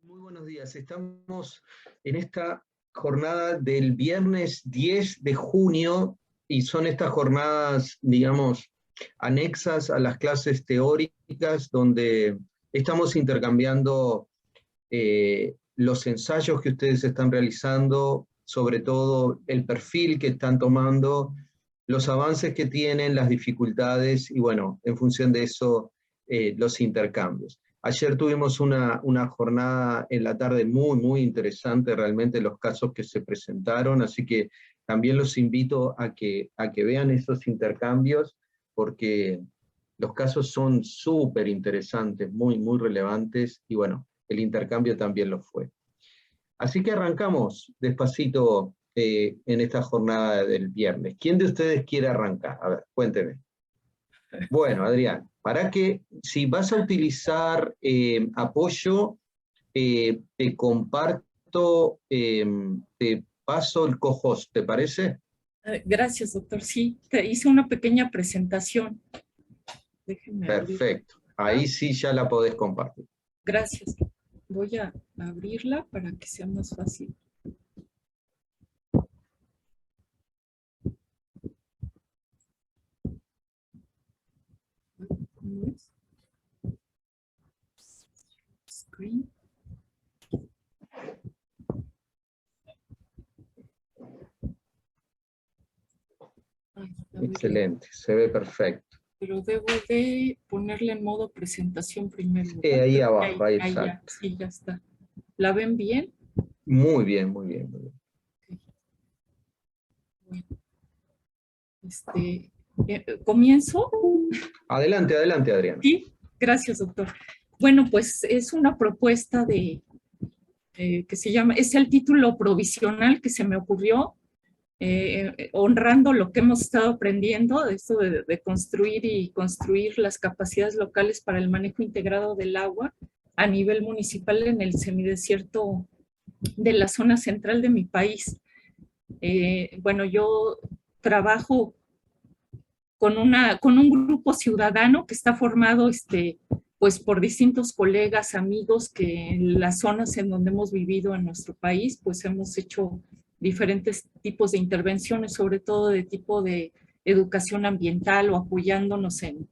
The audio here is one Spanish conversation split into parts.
Muy buenos días. Estamos en esta jornada del viernes 10 de junio y son estas jornadas, digamos, anexas a las clases teóricas donde estamos intercambiando los ensayos que ustedes están realizando, sobre todo el perfil que están tomando, los avances que tienen, las dificultades y bueno, en función de eso, los intercambios. Ayer tuvimos una jornada en la tarde muy interesante, realmente los casos que se presentaron, así que también los invito a que vean esos intercambios, porque los casos son súper interesantes, muy relevantes, y bueno, el intercambio también lo fue. Así que arrancamos despacito en esta jornada del viernes. ¿Quién de ustedes quiere arrancar? A ver, cuénteme. Bueno, Adrián, para que si vas a utilizar apoyo, te comparto, te paso el co-host, ¿te parece? Gracias, doctor. Sí, te hice una pequeña presentación. Déjenme abrir. Perfecto. Ahí sí ya la podés compartir. Gracias. Voy a abrirla para que sea más fácil. ¿Cómo es? Screen. Excelente, se ve perfecto. Pero debo de ponerle en modo presentación primero. Ahí abajo, ahí exacto. Ya, sí, ya está. ¿La ven bien? Muy bien, muy bien. Okay. Bueno, ¿comienzo? Adelante, Adrián. Sí, gracias, doctor. Bueno, pues es una propuesta que se llama, es el título provisional que se me ocurrió, honrando lo que hemos estado aprendiendo, esto de construir las capacidades locales para el manejo integrado del agua a nivel municipal en el semidesierto de la zona central de mi país. Bueno, yo trabajo con un grupo ciudadano que está formado pues por distintos colegas, amigos, que en las zonas en donde hemos vivido en nuestro país, pues hemos hecho diferentes tipos de intervenciones, sobre todo de tipo de educación ambiental o apoyándonos en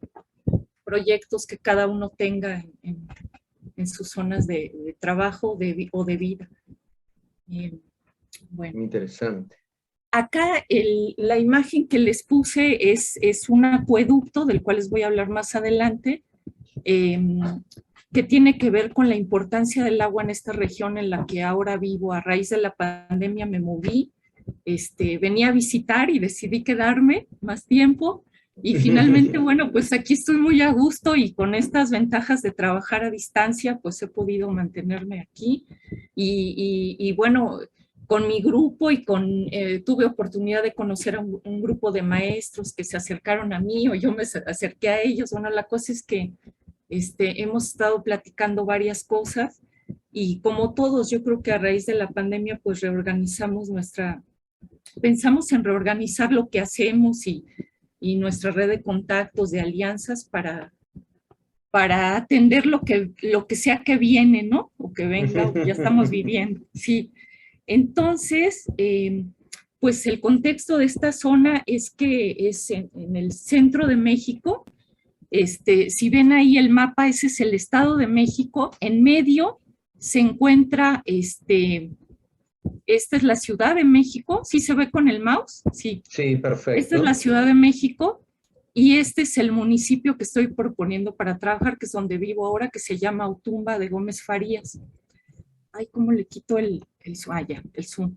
proyectos que cada uno tenga en sus zonas de trabajo o de vida. Bueno. Interesante. Acá la imagen que les puse es un acueducto, del cual les voy a hablar más adelante, que tiene que ver con la importancia del agua en esta región en la que ahora vivo. A raíz de la pandemia me moví, venía a visitar y decidí quedarme más tiempo. Y finalmente, bueno, pues aquí estoy muy a gusto y con estas ventajas de trabajar a distancia, pues he podido mantenerme aquí. Y bueno, con mi grupo y tuve oportunidad de conocer a un grupo de maestros que se acercaron a mí o yo me acerqué a ellos. Bueno, la cosa es que hemos estado platicando varias cosas y como todos, yo creo que a raíz de la pandemia, pues pensamos en reorganizar lo que hacemos y nuestra red de contactos, de alianzas para atender lo que sea que viene, ¿no? O que venga, o que ya estamos viviendo, sí. Entonces, pues el contexto de esta zona es que es en el centro de México. Si ven ahí el mapa, ese es el Estado de México. En medio se encuentra, esta es la Ciudad de México. ¿Sí se ve con el mouse? Sí. Sí, perfecto. Esta es la Ciudad de México y este es el municipio que estoy proponiendo para trabajar, que es donde vivo ahora, que se llama Autumba de Gómez Farías. Ay, ¿cómo le quito el zoom?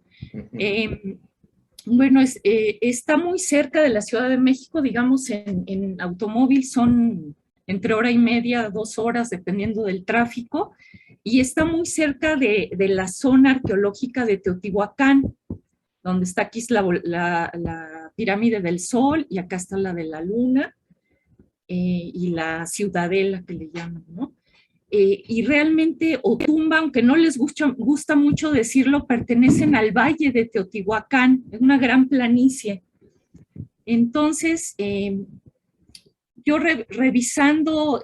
Bueno, está muy cerca de la Ciudad de México, digamos, en automóvil son entre hora y media, 2 horas, dependiendo del tráfico, y está muy cerca de la zona arqueológica de Teotihuacán, donde está aquí la pirámide del Sol, y acá está la de la Luna, y la ciudadela que le llaman, ¿no? Y realmente Autumba, aunque no les gusta mucho decirlo, pertenecen al Valle de Teotihuacán, es una gran planicie. Entonces, yo revisando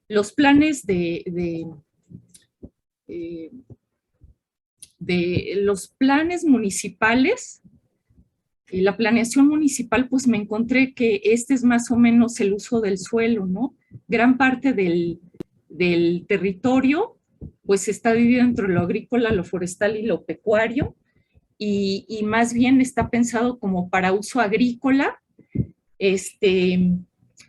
los planes de los planes municipales y la planeación municipal, pues me encontré que este es más o menos el uso del suelo, ¿no? Gran parte del territorio, pues está dividido entre lo agrícola, lo forestal y lo pecuario, y más bien está pensado como para uso agrícola,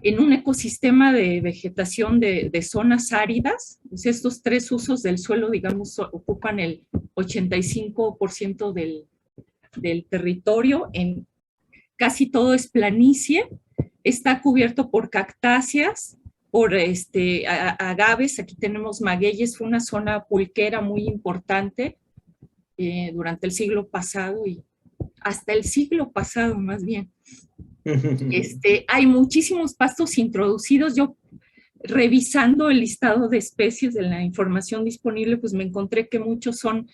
en un ecosistema de vegetación de zonas áridas. Pues estos tres usos del suelo, digamos, ocupan el 85% del territorio. En casi todo es planicie, está cubierto por cactáceas, por agaves. Aquí tenemos magueyes, fue una zona pulquera muy importante durante el siglo pasado y hasta el siglo pasado más bien. Hay muchísimos pastos introducidos. Yo, revisando el listado de especies de la información disponible, pues me encontré que muchos son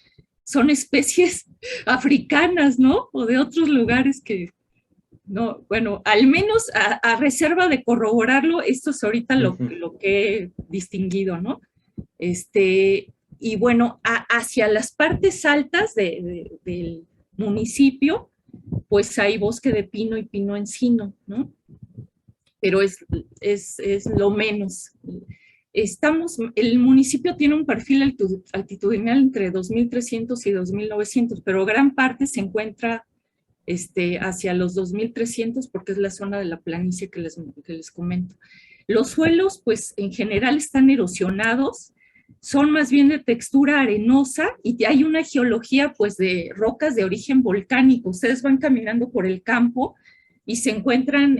especies africanas, ¿no? O de otros lugares que, no, bueno, al menos a reserva de corroborarlo, esto es ahorita lo que he distinguido, ¿no? Y bueno, hacia las partes altas del municipio, pues hay bosque de pino y pino encino, ¿no? Pero es lo menos. El municipio tiene un perfil altitudinal entre 2.300 y 2.900, pero gran parte se encuentra hacia los 2.300 porque es la zona de la planicie que les comento. Los suelos, pues en general están erosionados, son más bien de textura arenosa y hay una geología pues de rocas de origen volcánico. Ustedes van caminando por el campo y se encuentran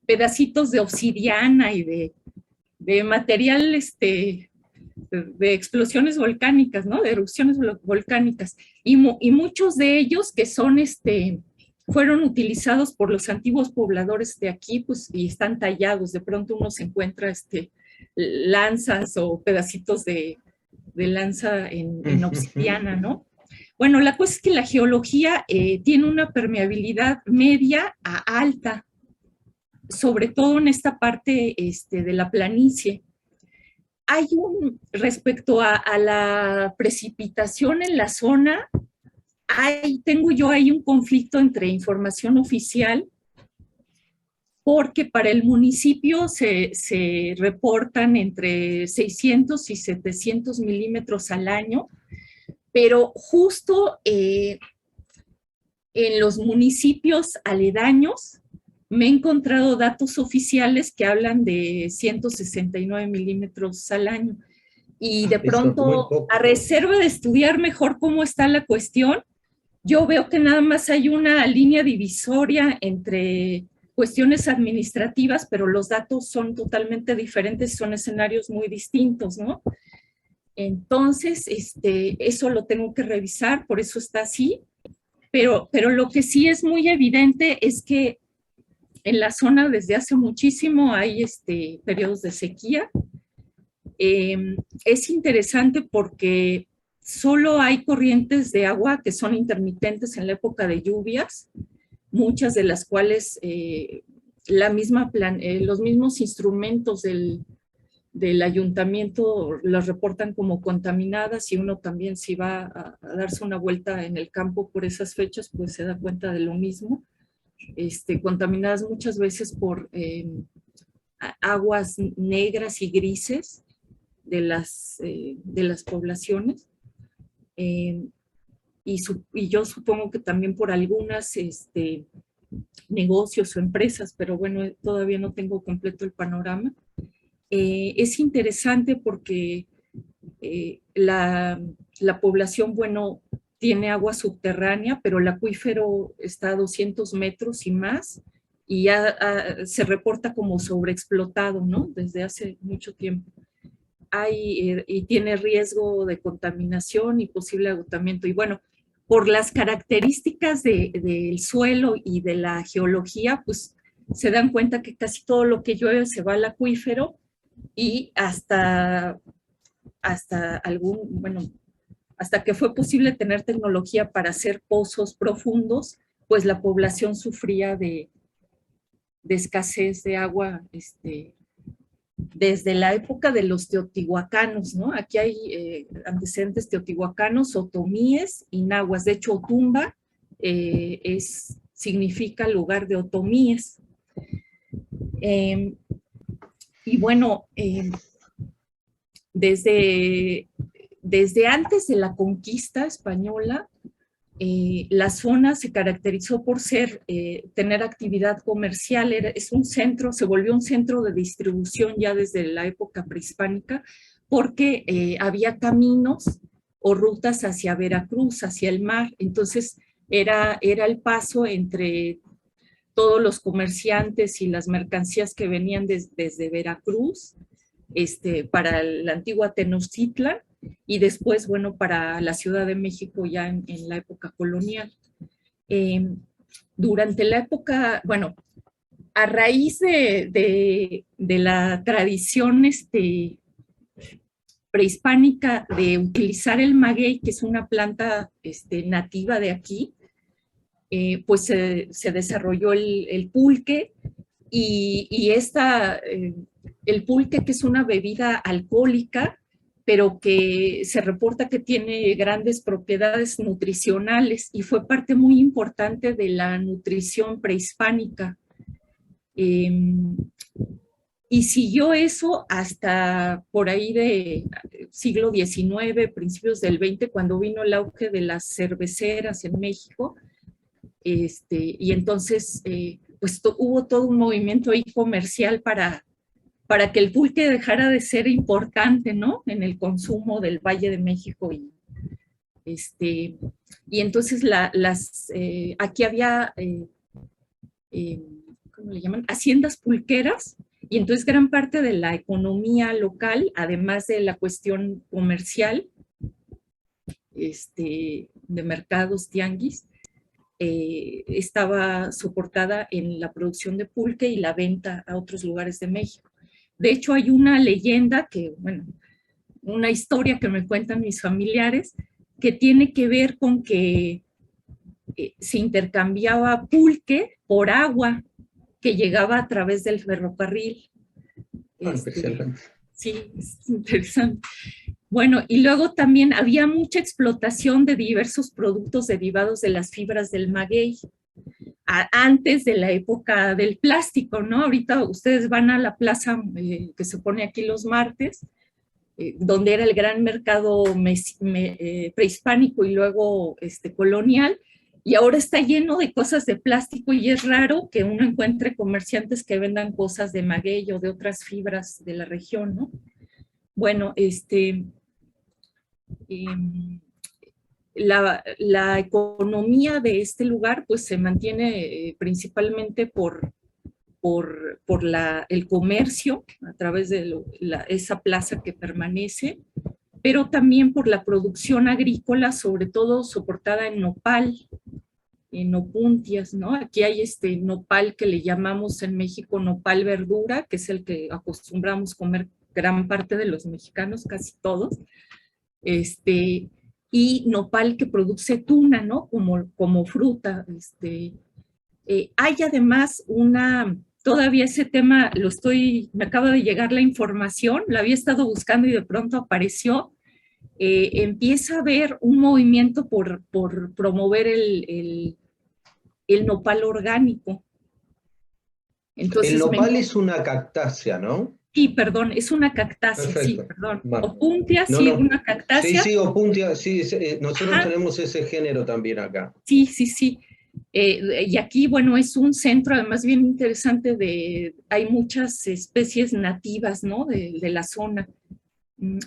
pedacitos de obsidiana y de material de explosiones volcánicas, ¿no? De erupciones volcánicas. Y muchos de ellos que son fueron utilizados por los antiguos pobladores de aquí, pues, y están tallados. De pronto uno se encuentra lanzas o pedacitos de lanza en obsidiana, ¿no? Bueno, la cosa es que la geología tiene una permeabilidad media a alta, sobre todo en esta parte de la planicie. Respecto a la precipitación en la zona, tengo yo ahí un conflicto entre información oficial, porque para el municipio se reportan entre 600 y 700 milímetros al año, pero justo en los municipios aledaños me he encontrado datos oficiales que hablan de 169 milímetros al año. Y de pronto, a reserva de estudiar mejor cómo está la cuestión, yo veo que nada más hay una línea divisoria entre cuestiones administrativas, pero los datos son totalmente diferentes, son escenarios muy distintos, ¿no? Entonces, eso lo tengo que revisar, por eso está así. Pero lo que sí es muy evidente es que en la zona desde hace muchísimo hay periodos de sequía. Es interesante porque solo hay corrientes de agua que son intermitentes en la época de lluvias, muchas de las cuales los mismos instrumentos del ayuntamiento las reportan como contaminadas, y uno también, si va a darse una vuelta en el campo por esas fechas, pues se da cuenta de lo mismo. Contaminadas muchas veces por aguas negras y grises de las poblaciones, y yo supongo que también por algunas negocios o empresas, pero bueno, todavía no tengo completo el panorama. Es interesante porque la población, bueno, tiene agua subterránea, pero el acuífero está a 200 metros y más, y ya se reporta como sobreexplotado, ¿no? Desde hace mucho tiempo. Y tiene riesgo de contaminación y posible agotamiento. Y bueno, por las características del suelo y de la geología, pues se dan cuenta que casi todo lo que llueve se va al acuífero, y hasta que fue posible tener tecnología para hacer pozos profundos, pues la población sufría de escasez de agua desde la época de los teotihuacanos, ¿no? Aquí hay antecedentes teotihuacanos, otomíes y nahuas. De hecho, Otumba significa lugar de otomíes. Y bueno, desde antes de la conquista española, la zona se caracterizó por tener actividad comercial, se volvió un centro de distribución ya desde la época prehispánica, porque había caminos o rutas hacia Veracruz, hacia el mar. Entonces era el paso entre todos los comerciantes y las mercancías que venían desde Veracruz para la antigua Tenochtitlan, y después, bueno, para la Ciudad de México ya en la época colonial. Durante la época, bueno, a raíz de la tradición prehispánica de utilizar el maguey, que es una planta nativa de aquí, pues se desarrolló el pulque, y el pulque, que es una bebida alcohólica, pero que se reporta que tiene grandes propiedades nutricionales, y fue parte muy importante de la nutrición prehispánica. Y siguió eso hasta por ahí de siglo XIX, principios del XX, cuando vino el auge de las cerveceras en México. Y entonces, pues hubo todo un movimiento ahí comercial para que el pulque dejara de ser importante, ¿no?, en el consumo del Valle de México. Y entonces aquí había, ¿cómo le llaman?, haciendas pulqueras, y entonces gran parte de la economía local, además de la cuestión comercial, de mercados, tianguis, estaba soportada en la producción de pulque y la venta a otros lugares de México. De hecho, hay una leyenda una historia que me cuentan mis familiares, que tiene que ver con que se intercambiaba pulque por agua que llegaba a través del ferrocarril. Sí, es interesante. Bueno, y luego también había mucha explotación de diversos productos derivados de las fibras del maguey, antes de la época del plástico, ¿no? Ahorita ustedes van a la plaza que se pone aquí los martes, donde era el gran mercado prehispánico y luego colonial, y ahora está lleno de cosas de plástico, y es raro que uno encuentre comerciantes que vendan cosas de maguey o de otras fibras de la región, ¿no? Bueno, la economía de este lugar pues se mantiene principalmente por el comercio a través de esa plaza que permanece, pero también por la producción agrícola, sobre todo soportada en nopal, en opuntias, ¿no? Aquí hay nopal que le llamamos en México nopal verdura, que es el que acostumbramos comer gran parte de los mexicanos, casi todos, y nopal que produce tuna, ¿no?, como fruta. Hay además todavía ese tema, me acaba de llegar la información, la había estado buscando y de pronto apareció. Empieza a haber un movimiento por promover el nopal orgánico. Entonces, el nopal es una cactácea, ¿no? Sí, perdón, es una cactácea. Perfecto. Sí, perdón. Vale. Opuntia, no, sí, no. Una cactácea. Sí, opuntia, sí, nosotros Ajá. tenemos ese género también acá. Sí, sí, sí. Y aquí, bueno, es un centro además bien interesante hay muchas especies nativas, ¿no?, de la zona.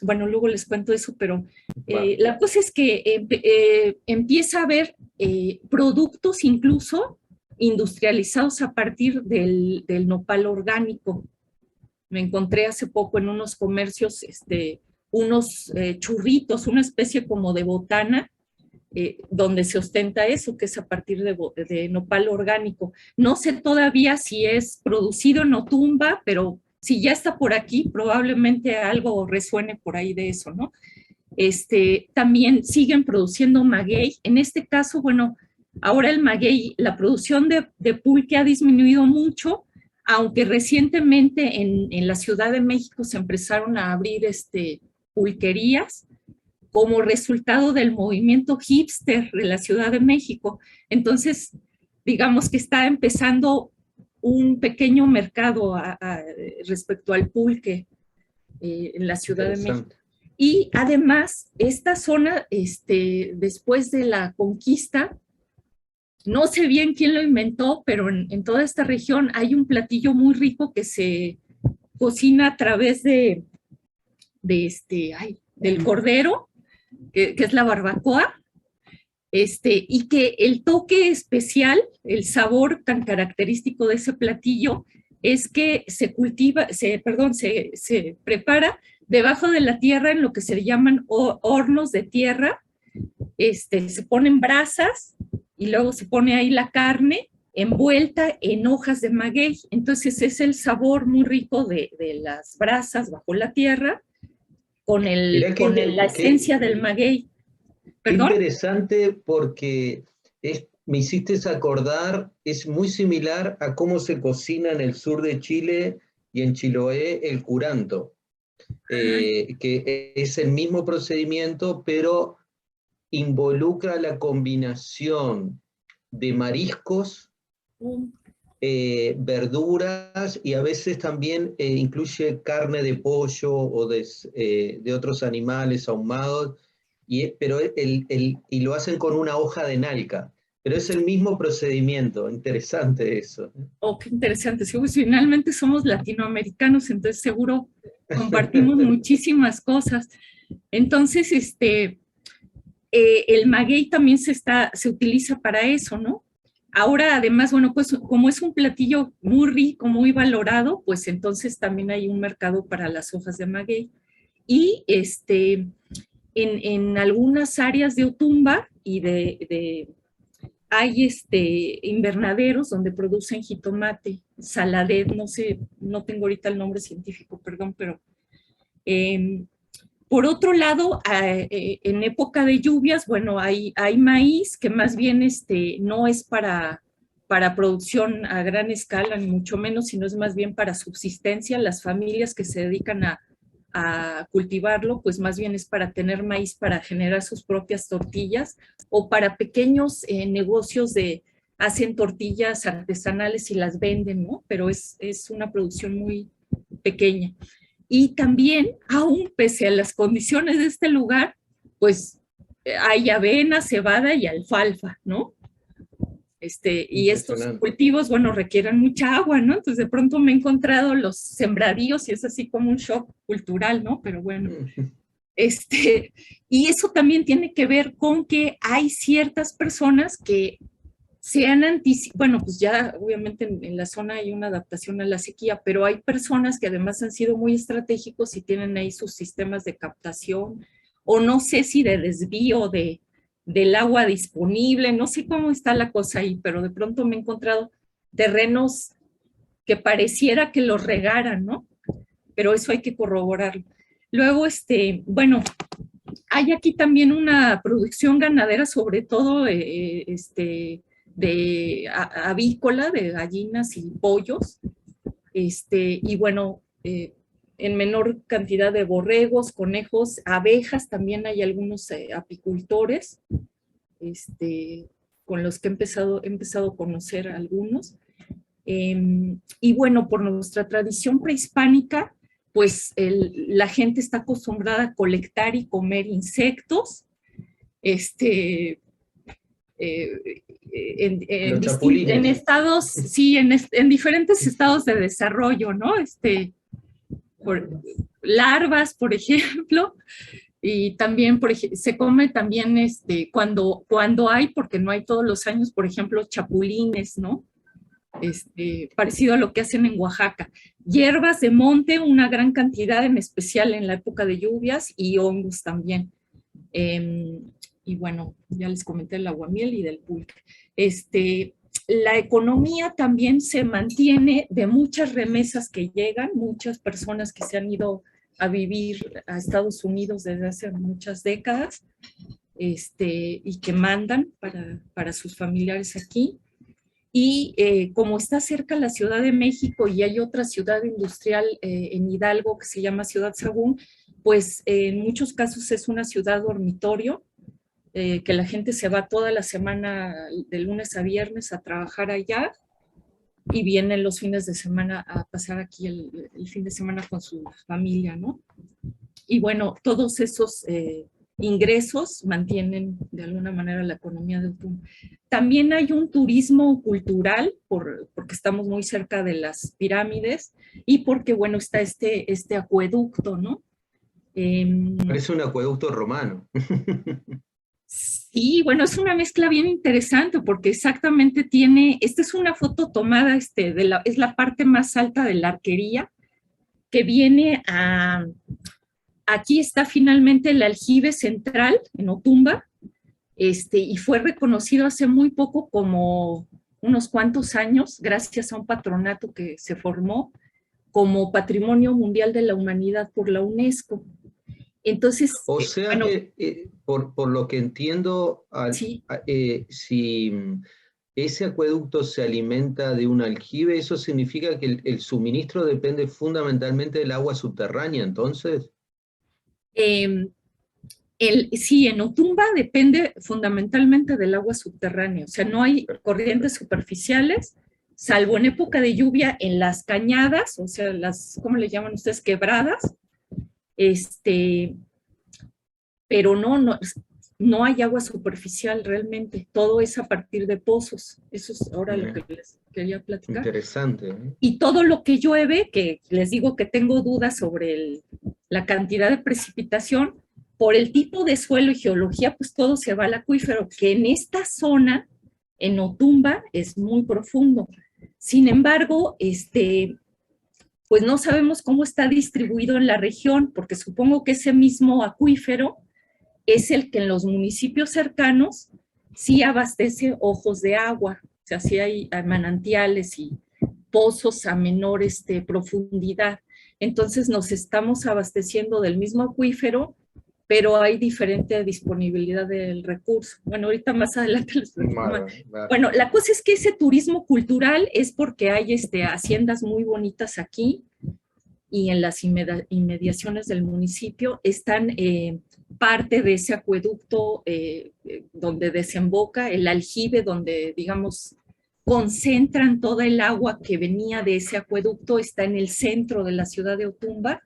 Bueno, luego les cuento eso, pero la cosa es que empieza a haber productos incluso industrializados a partir del nopal orgánico. Me encontré hace poco en unos comercios unos churritos, una especie como de botana, donde se ostenta eso, que es a partir de nopal orgánico. No sé todavía si es producido en Otumba, pero si ya está por aquí, probablemente algo resuene por ahí de eso, ¿no? También siguen produciendo maguey. En este caso, bueno, ahora el maguey, la producción de pulque ha disminuido mucho, aunque recientemente en la Ciudad de México se empezaron a abrir pulquerías como resultado del movimiento hipster de la Ciudad de México. Entonces, digamos que está empezando un pequeño mercado respecto al pulque en la Ciudad de México. Y además, esta zona, después de la conquista, no sé bien quién lo inventó, pero en toda esta región hay un platillo muy rico que se cocina a través del cordero, que es la barbacoa, y que el toque especial, el sabor tan característico de ese platillo, es que se prepara debajo de la tierra en lo que se llaman hornos de tierra. Se ponen brasas y luego se pone ahí la carne envuelta en hojas de maguey. Entonces es el sabor muy rico de las brasas bajo la tierra con la esencia del maguey. ¿Perdón? Interesante, porque me hiciste acordar, es muy similar a cómo se cocina en el sur de Chile y en Chiloé el curanto, que es el mismo procedimiento, pero involucra la combinación de mariscos, verduras, y a veces también incluye carne de pollo o de otros animales ahumados, y lo hacen con una hoja de nalca. Pero es el mismo procedimiento. Interesante eso. Oh, qué interesante. Sí, pues finalmente somos latinoamericanos, entonces seguro compartimos muchísimas cosas. Entonces, el maguey también se utiliza para eso, ¿no? Ahora, además, bueno, pues como es un platillo muy rico, muy valorado, pues entonces también hay un mercado para las hojas de maguey. Y en algunas áreas de Otumba y hay invernaderos donde producen jitomate, saladet, no sé, no tengo ahorita el nombre científico, perdón, pero por otro lado, en época de lluvias, bueno, hay maíz que más bien no es para producción a gran escala, ni mucho menos, sino es más bien para subsistencia. Las familias que se dedican a cultivarlo, pues más bien es para tener maíz para generar sus propias tortillas, o para pequeños negocios hacen tortillas artesanales y las venden, ¿no? Pero es una producción muy pequeña. Y también, aún pese a las condiciones de este lugar, pues hay avena, cebada y alfalfa, ¿no? Y estos cultivos, bueno, requieren mucha agua, ¿no? Entonces de pronto me he encontrado los sembradíos y es así como un shock cultural, ¿no? Pero bueno, y eso también tiene que ver con que hay ciertas personas que bueno, pues ya obviamente en la zona hay una adaptación a la sequía, pero hay personas que además han sido muy estratégicos y tienen ahí sus sistemas de captación, o no sé si de desvío del agua disponible, no sé cómo está la cosa ahí, pero de pronto me he encontrado terrenos que pareciera que los regaran, ¿no? Pero eso hay que corroborarlo. Luego, bueno, hay aquí también una producción ganadera, sobre todo, avícola, de gallinas y pollos, y bueno, en menor cantidad de borregos, conejos, abejas, también hay algunos apicultores, con los que he empezado a conocer a algunos. Y bueno, por nuestra tradición prehispánica, pues la gente está acostumbrada a colectar y comer insectos, en estados, sí, en diferentes estados de desarrollo, ¿no? Larvas, por ejemplo, y también se come también cuando hay, porque no hay todos los años, por ejemplo, chapulines, ¿no? Parecido a lo que hacen en Oaxaca. Hierbas de monte, una gran cantidad, en especial en la época de lluvias, y hongos también. Y bueno, ya les comenté el aguamiel y del pulque. La economía también se mantiene de muchas remesas que llegan, muchas personas que se han ido a vivir a Estados Unidos desde hace muchas décadas, y que mandan para sus familiares aquí. Y como está cerca la Ciudad de México y hay otra ciudad industrial en Hidalgo que se llama Ciudad Sagún, pues en muchos casos es una ciudad dormitorio, que la gente se va toda la semana de lunes a viernes a trabajar allá y vienen los fines de semana a pasar aquí el fin de semana con su familia, ¿no? Y bueno, todos esos ingresos mantienen de alguna manera la economía de Utumba. También hay un turismo cultural, porque estamos muy cerca de las pirámides y porque, bueno, está este acueducto, ¿no? Parece un acueducto romano. Sí, bueno, es una mezcla bien interesante porque exactamente tiene, esta es una foto tomada, es la parte más alta de la arquería, que viene a, aquí está finalmente el aljibe central en Otumba, y fue reconocido hace muy poco, como unos cuantos años, gracias a un patronato que se formó como Patrimonio Mundial de la Humanidad por la UNESCO. Entonces, O sea bueno, que, por lo que entiendo, sí, si ese acueducto se alimenta de un aljibe, eso significa que el suministro depende fundamentalmente del agua subterránea, entonces. eh, sí, en Otumba depende fundamentalmente del agua subterránea, o sea, no hay corrientes superficiales, salvo en época de lluvia en las cañadas, o sea, ¿cómo le llaman ustedes? Quebradas, pero no hay agua superficial realmente, todo es a partir de pozos, eso es ahora lo que les quería platicar. Interesante, ¿eh? Y todo lo que llueve, que les digo que tengo dudas sobre la cantidad de precipitación, por el tipo de suelo y geología, pues todo se va al acuífero, que en esta zona, en Otumba, es muy profundo. Sin embargo, pues no sabemos cómo está distribuido en la región, porque supongo que ese mismo acuífero es el que en los municipios cercanos sí abastece ojos de agua, o sea, sí hay manantiales y pozos a menor profundidad. Entonces nos estamos abasteciendo del mismo acuífero, pero hay diferente disponibilidad del recurso. Bueno, ahorita más adelante les platico más. Bueno, la cosa es que ese turismo cultural es porque hay haciendas muy bonitas aquí y en las inmediaciones del municipio están parte de ese acueducto donde desemboca el aljibe, donde, digamos, concentran toda el agua que venía de ese acueducto, está en el centro de la ciudad de Otumba.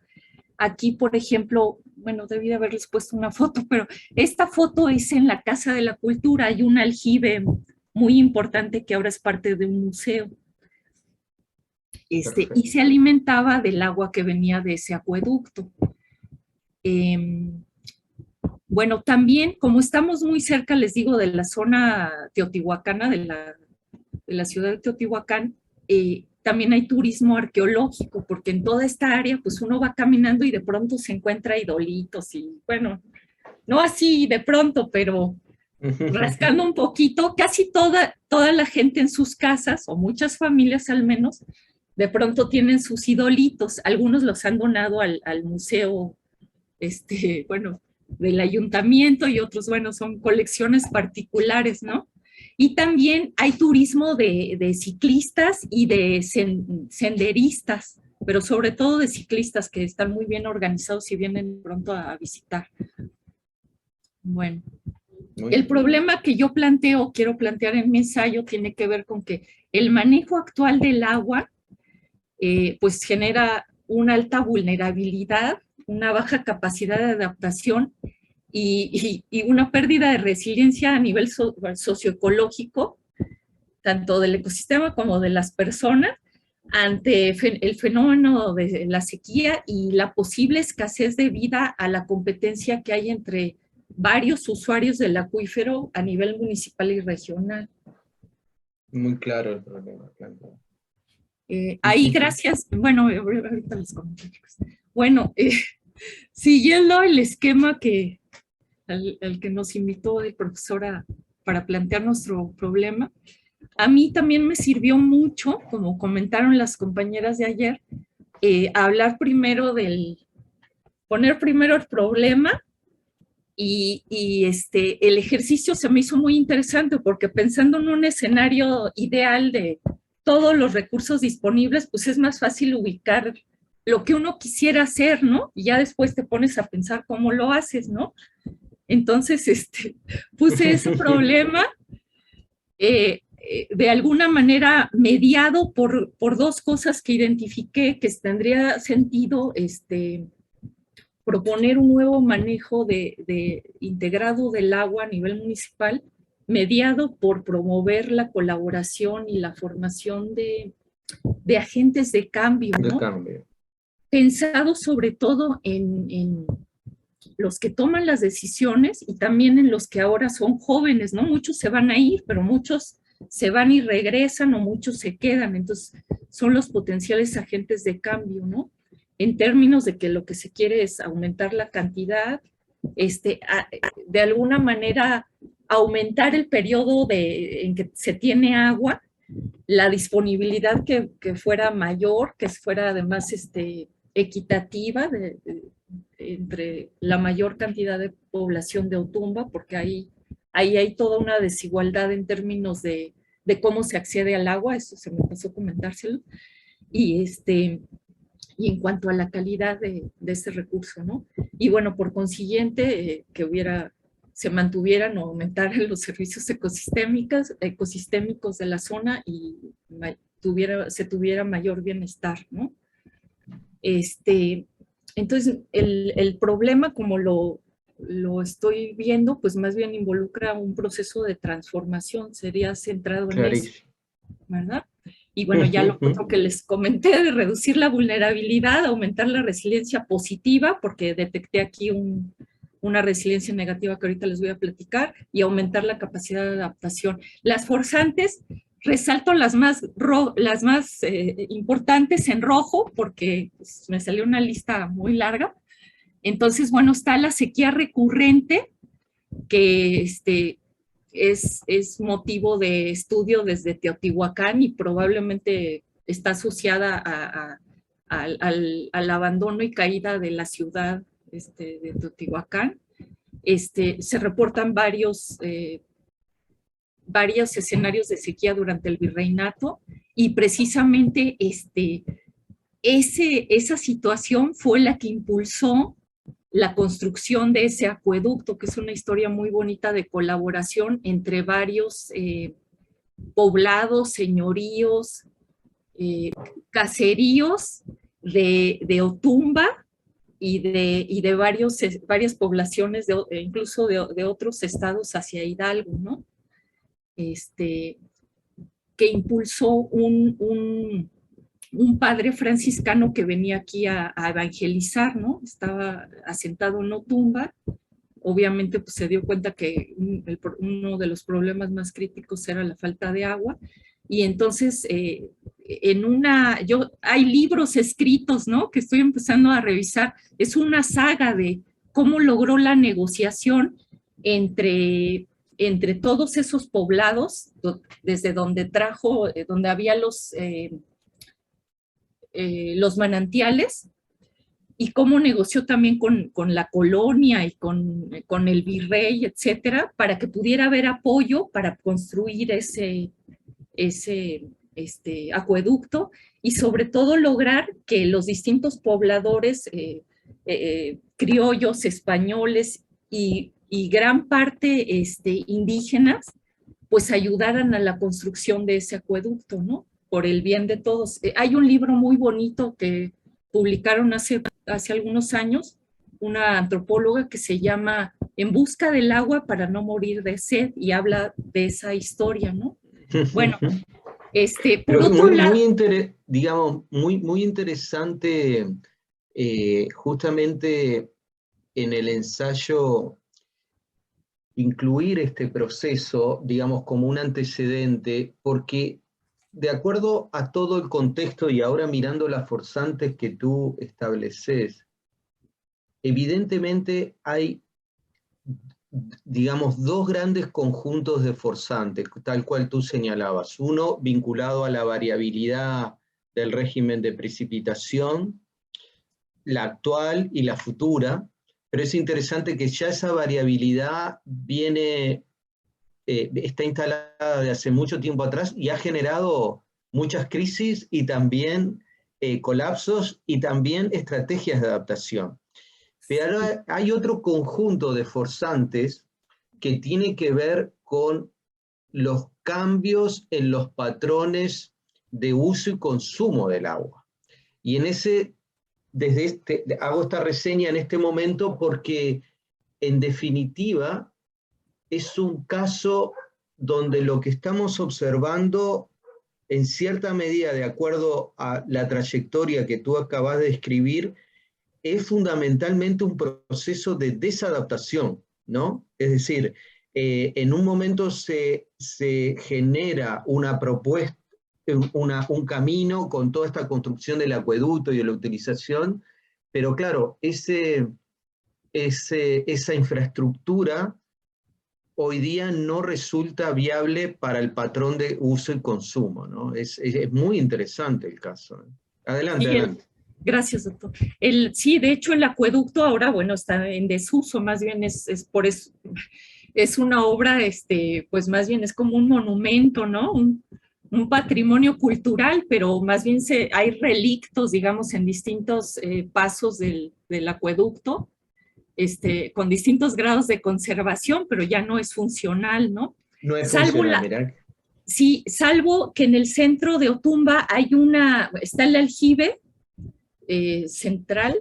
Aquí, por ejemplo, bueno, debí de haberles puesto una foto, pero esta foto es en la Casa de la Cultura, hay un aljibe muy importante que ahora es parte de un museo. Y se alimentaba del agua que venía de ese acueducto. Bueno, también, como estamos muy cerca, les digo, de la zona teotihuacana, de la ciudad de Teotihuacán, también hay turismo arqueológico, porque en toda esta área, pues uno va caminando y de pronto se encuentra idolitos y, bueno, no así de pronto, pero rascando un poquito, casi toda la gente en sus casas, o muchas familias al menos, de pronto tienen sus idolitos. Algunos los han donado al museo, bueno, del ayuntamiento, y otros, bueno, son colecciones particulares, ¿no? Y también hay turismo de ciclistas y de senderistas, pero sobre todo de ciclistas que están muy bien organizados y vienen pronto a visitar. Bueno, el problema que yo quiero plantear en mi ensayo, tiene que ver con que el manejo actual del agua pues genera una alta vulnerabilidad, una baja capacidad de adaptación y una pérdida de resiliencia a nivel socioecológico, tanto del ecosistema como de las personas, ante el fenómeno de la sequía y la posible escasez debida a la competencia que hay entre varios usuarios del acuífero a nivel municipal y regional. Muy claro el problema, claro. Ahí, gracias, bueno, ahorita les comento. Bueno, siguiendo el esquema al que nos invitó el profesor para plantear nuestro problema, a mí también me sirvió mucho, como comentaron las compañeras de ayer, poner primero el problema el ejercicio se me hizo muy interesante porque pensando en un escenario ideal de todos los recursos disponibles, pues es más fácil ubicar lo que uno quisiera hacer, ¿no? Y ya después te pones a pensar cómo lo haces, ¿no? Entonces, puse ese problema de alguna manera mediado por dos cosas que identifiqué que tendría sentido proponer un nuevo manejo de integrado del agua a nivel municipal, mediado por promover la colaboración y la formación de agentes de cambio, ¿no? De cambio. Pensado sobre todo en los que toman las decisiones y también en los que ahora son jóvenes, ¿no? Muchos se van a ir, pero muchos se van y regresan o muchos se quedan, entonces son los potenciales agentes de cambio, ¿no? En términos de que lo que se quiere es aumentar la cantidad, de alguna manera aumentar el periodo en que se tiene agua, la disponibilidad que fuera mayor, que fuera además equitativa entre la mayor cantidad de población de Otumba, porque ahí hay toda una desigualdad en términos de cómo se accede al agua, eso se me pasó comentárselo, y en cuanto a la calidad de ese recurso, ¿no? Y bueno, por consiguiente, se mantuvieran o aumentaran los servicios ecosistémicos de la zona y se tuviera mayor bienestar, ¿no? Entonces, el problema, como lo estoy viendo, pues más bien involucra un proceso de transformación, sería centrado en eso, ¿verdad? Y bueno, ya lo otro que les comenté de reducir la vulnerabilidad, aumentar la resiliencia positiva, porque detecté aquí una resiliencia negativa que ahorita les voy a platicar, y aumentar la capacidad de adaptación. Las forzantes, resalto las más importantes en rojo, porque pues, me salió una lista muy larga. Entonces, bueno, está la sequía recurrente, que es motivo de estudio desde Teotihuacán y probablemente está asociada al abandono y caída de la ciudad de Teotihuacán. Se reportan varios escenarios de sequía durante el virreinato y precisamente esa situación fue la que impulsó la construcción de ese acueducto, que es una historia muy bonita de colaboración entre varios poblados, señoríos, caseríos de Otumba y de varias poblaciones, incluso de otros estados hacia Hidalgo, ¿no? Que impulsó un padre franciscano que venía aquí a evangelizar, ¿no? Estaba asentado en Otumba. Obviamente, pues se dio cuenta que uno de los problemas más críticos era la falta de agua. Y entonces, hay libros escritos, ¿no? Que estoy empezando a revisar. Es una saga de cómo logró la negociación entre todos esos poblados, desde donde donde había los manantiales, y cómo negoció también con la colonia y con el virrey, etcétera, para que pudiera haber apoyo para construir ese acueducto y sobre todo lograr que los distintos pobladores criollos, españoles y gran parte indígenas, pues ayudaran a la construcción de ese acueducto, ¿no? Por el bien de todos. Hay un libro muy bonito que publicaron hace algunos años, una antropóloga que se llama En busca del agua para no morir de sed, y habla de esa historia, ¿no? Bueno, por otro lado... digamos, muy interesante justamente en el ensayo incluir este proceso, digamos, como un antecedente, porque de acuerdo a todo el contexto y ahora mirando las forzantes que tú estableces, evidentemente hay, digamos, dos grandes conjuntos de forzantes, tal cual tú señalabas. Uno vinculado a la variabilidad del régimen de precipitación, la actual y la futura, Pero es interesante que ya esa variabilidad viene, está instalada de hace mucho tiempo atrás y ha generado muchas crisis y también colapsos y también estrategias de adaptación. Pero ahora hay otro conjunto de forzantes que tiene que ver con los cambios en los patrones de uso y consumo del agua. Y en ese, hago esta reseña en este momento porque en definitiva es un caso donde lo que estamos observando en cierta medida, de acuerdo a la trayectoria que tú acabas de describir, es fundamentalmente un proceso de desadaptación, ¿no? Es decir, en un momento se genera una propuesta, un camino con toda esta construcción del acueducto y de la utilización, pero claro, esa infraestructura hoy día no resulta viable para el patrón de uso y consumo, ¿no? Es muy interesante el caso. Adelante, Sí, adelante. gracias, doctor. Sí, de hecho, el acueducto ahora, bueno, está en desuso, más bien es por eso, es una obra, pues más bien es como un monumento, ¿no? Un patrimonio cultural, pero más bien hay relictos, digamos, en distintos pasos del acueducto, con distintos grados de conservación, pero ya no es funcional, ¿no? No es Salvo funcional, mirá. sí, salvo que en el centro de Otumba está el aljibe central,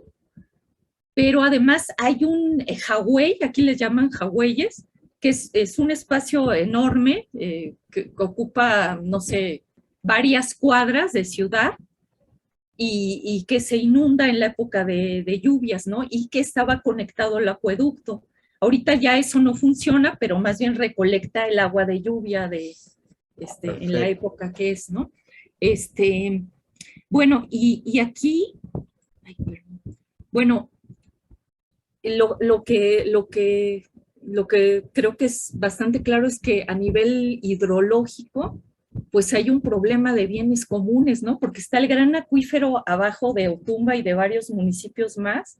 pero además hay un jagüey, aquí les llaman jagüeyes, que es un espacio enorme que ocupa, no sé, varias cuadras de ciudad y que se inunda en la época de lluvias, ¿no? Y que estaba conectado al acueducto. Ahorita ya eso no funciona, pero más bien recolecta el agua de lluvia en la época que es, ¿no? Bueno, y aquí, ay, bueno, lo que creo que es bastante claro es que a nivel hidrológico, pues hay un problema de bienes comunes, ¿no? Porque está el gran acuífero abajo de Otumba y de varios municipios más.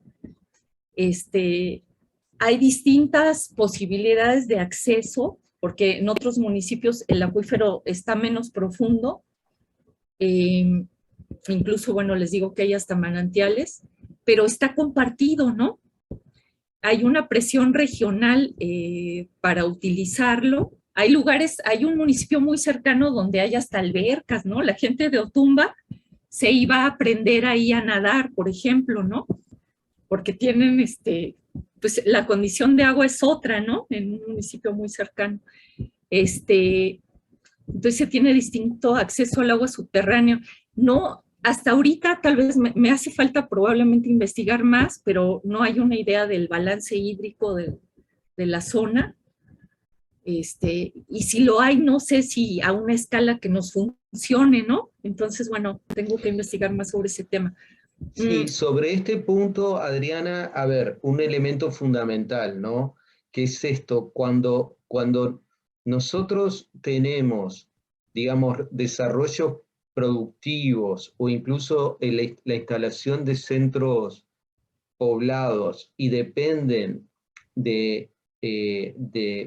Hay distintas posibilidades de acceso, porque en otros municipios el acuífero está menos profundo. Incluso, bueno, les digo que hay hasta manantiales, pero está compartido, ¿no? Hay una presión regional para utilizarlo. Hay lugares, hay un municipio muy cercano donde hay hasta albercas, ¿no? La gente de Otumba se iba a aprender ahí a nadar, por ejemplo, ¿no? Porque tienen, pues la condición de agua es otra, ¿no? En un municipio muy cercano. Entonces se tiene distinto acceso al agua subterráneo. No, hasta ahorita tal vez me hace falta probablemente investigar más, pero no hay una idea del balance hídrico de la zona. Y si lo hay, no sé si a una escala que nos funcione, ¿no? Entonces, bueno, tengo que investigar más sobre ese tema. Sí, sobre este punto, Adriana, a ver, un elemento fundamental, ¿no? ¿Qué es esto? Cuando nosotros tenemos, digamos, desarrollos productivos o incluso la instalación de centros poblados y dependen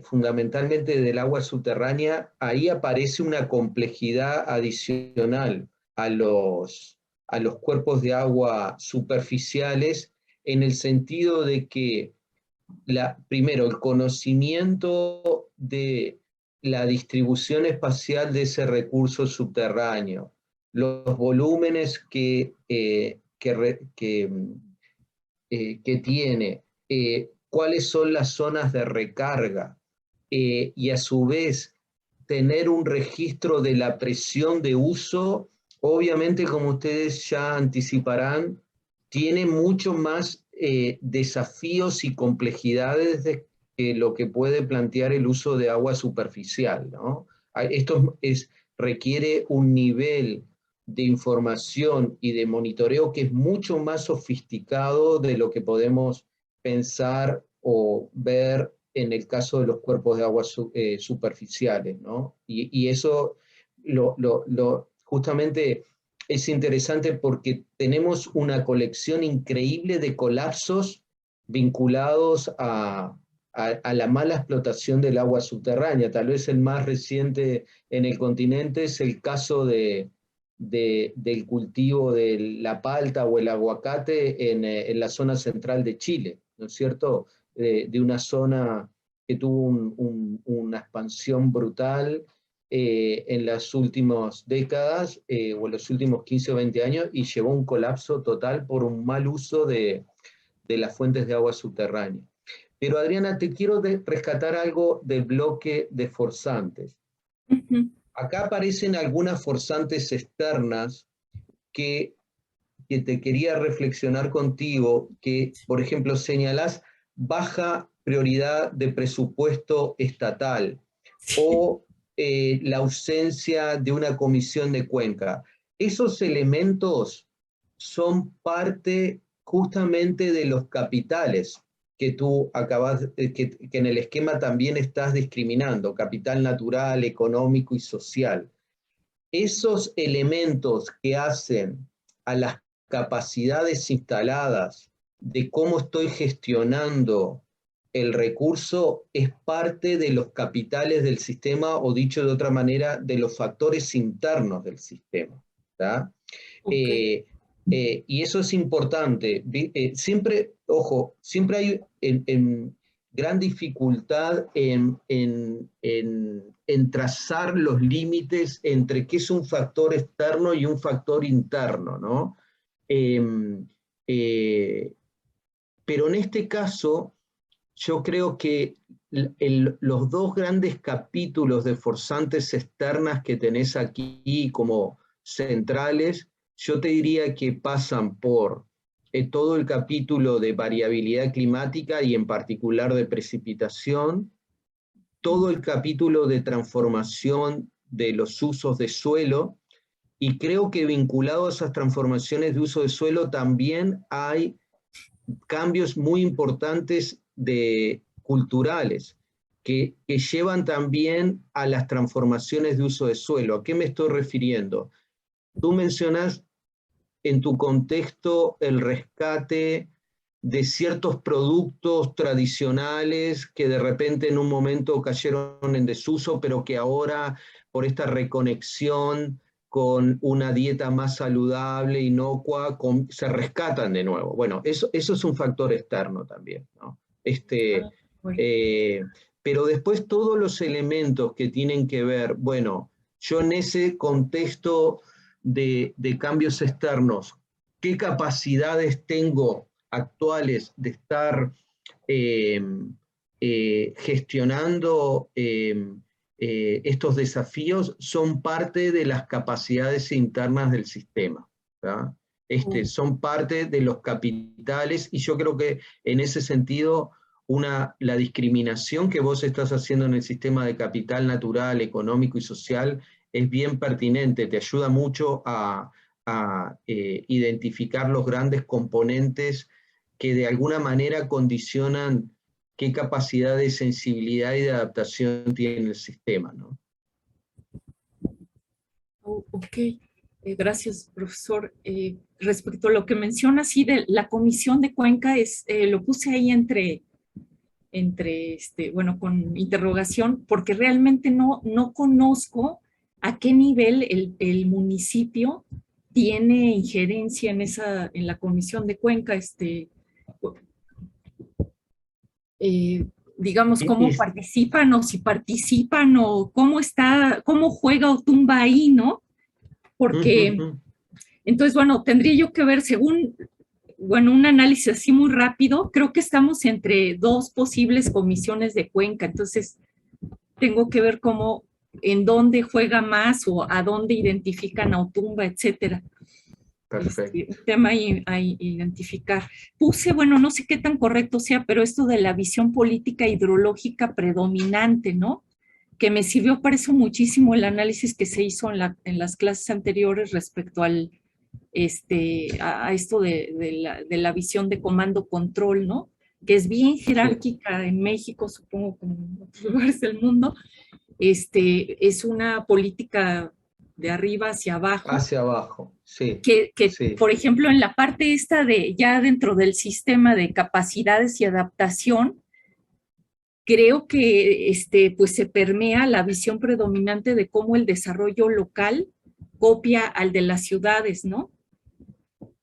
fundamentalmente del agua subterránea, ahí aparece una complejidad adicional a los cuerpos de agua superficiales, en el sentido de que, primero, el conocimiento de la distribución espacial de ese recurso subterráneo, los volúmenes que tiene, cuáles son las zonas de recarga, y a su vez tener un registro de la presión de uso, obviamente, como ustedes ya anticiparán, tiene mucho más desafíos y complejidades que lo que puede plantear el uso de agua superficial, ¿no? Esto requiere un nivel de información y de monitoreo que es mucho más sofisticado de lo que podemos pensar o ver en el caso de los cuerpos de agua superficiales, ¿no? Y eso justamente es interesante porque tenemos una colección increíble de colapsos vinculados a la mala explotación del agua subterránea. Tal vez el más reciente en el continente es el caso del cultivo de la palta o el aguacate en la zona central de Chile, ¿no es cierto? De una zona que tuvo una expansión brutal en las últimas décadas o en los últimos 15 o 20 años, y llevó a un colapso total por un mal uso de las fuentes de agua subterránea. Pero Adriana, te quiero rescatar algo del bloque de forzantes. Acá aparecen algunas forzantes externas que te quería reflexionar contigo, que, por ejemplo, señalás baja prioridad de presupuesto estatal o la ausencia de una comisión de Cuenca. Esos elementos son parte justamente de los capitales que tú acabas, que en el esquema también estás discriminando, capital natural, económico y social. Esos elementos que hacen a las capacidades instaladas de cómo estoy gestionando el recurso es parte de los capitales del sistema, o dicho de otra manera, de los factores internos del sistema. ¿Tá? Okay. Y eso es importante. Siempre, ojo, siempre hay gran dificultad en trazar los límites entre qué es un factor externo y un factor interno, ¿no? Pero en este caso, yo creo que los dos grandes capítulos de forzantes externas que tenés aquí como centrales, yo te diría que pasan por todo el capítulo de variabilidad climática y en particular de precipitación, todo el capítulo de transformación de los usos de suelo, y creo que vinculado a esas transformaciones de uso de suelo también hay cambios muy importantes culturales que llevan también a las transformaciones de uso de suelo. ¿A qué me estoy refiriendo? Tú mencionas en tu contexto el rescate de ciertos productos tradicionales que de repente en un momento cayeron en desuso, pero que ahora por esta reconexión con una dieta más saludable, inocua, se rescatan de nuevo. Bueno, eso es un factor externo también, ¿no? Pero después todos los elementos que tienen que ver, bueno, yo en ese contexto de cambios externos, ¿qué capacidades tengo actuales de estar gestionando estos desafíos? Son parte de las capacidades internas del sistema, ¿verdad? Son parte de los capitales, y yo creo que en ese sentido la discriminación que vos estás haciendo en el sistema de capital natural, económico y social es bien pertinente, te ayuda mucho a identificar los grandes componentes que de alguna manera condicionan qué capacidad de sensibilidad y de adaptación tiene el sistema, ¿no? Ok, gracias, profesor. Respecto a lo que menciona, sí, de la comisión de Cuenca, lo puse ahí bueno, con interrogación, porque realmente no conozco a qué nivel el municipio tiene injerencia en la comisión de Cuenca, digamos, cómo participan o si participan o cómo juega o tumba ahí, ¿no? Porque, entonces, bueno, tendría yo que ver según, bueno, un análisis así muy rápido, creo que estamos entre dos posibles comisiones de Cuenca, entonces tengo que ver cómo, en dónde juega más o a dónde identifican a Otumba, etcétera. Perfecto. Un tema a identificar. Puse, bueno, no sé qué tan correcto sea, pero esto de la visión política hidrológica predominante, ¿no? Que me sirvió para eso muchísimo el análisis que se hizo en las clases anteriores respecto a esto de la visión de comando-control, ¿no? Que es bien jerárquica en México, supongo, como en otros lugares del mundo. Es una política de arriba hacia abajo. Hacia abajo, sí. Que Sí. Por ejemplo, en la parte esta de ya dentro del sistema de capacidades y adaptación, creo que pues se permea la visión predominante de cómo el desarrollo local copia al de las ciudades, ¿no?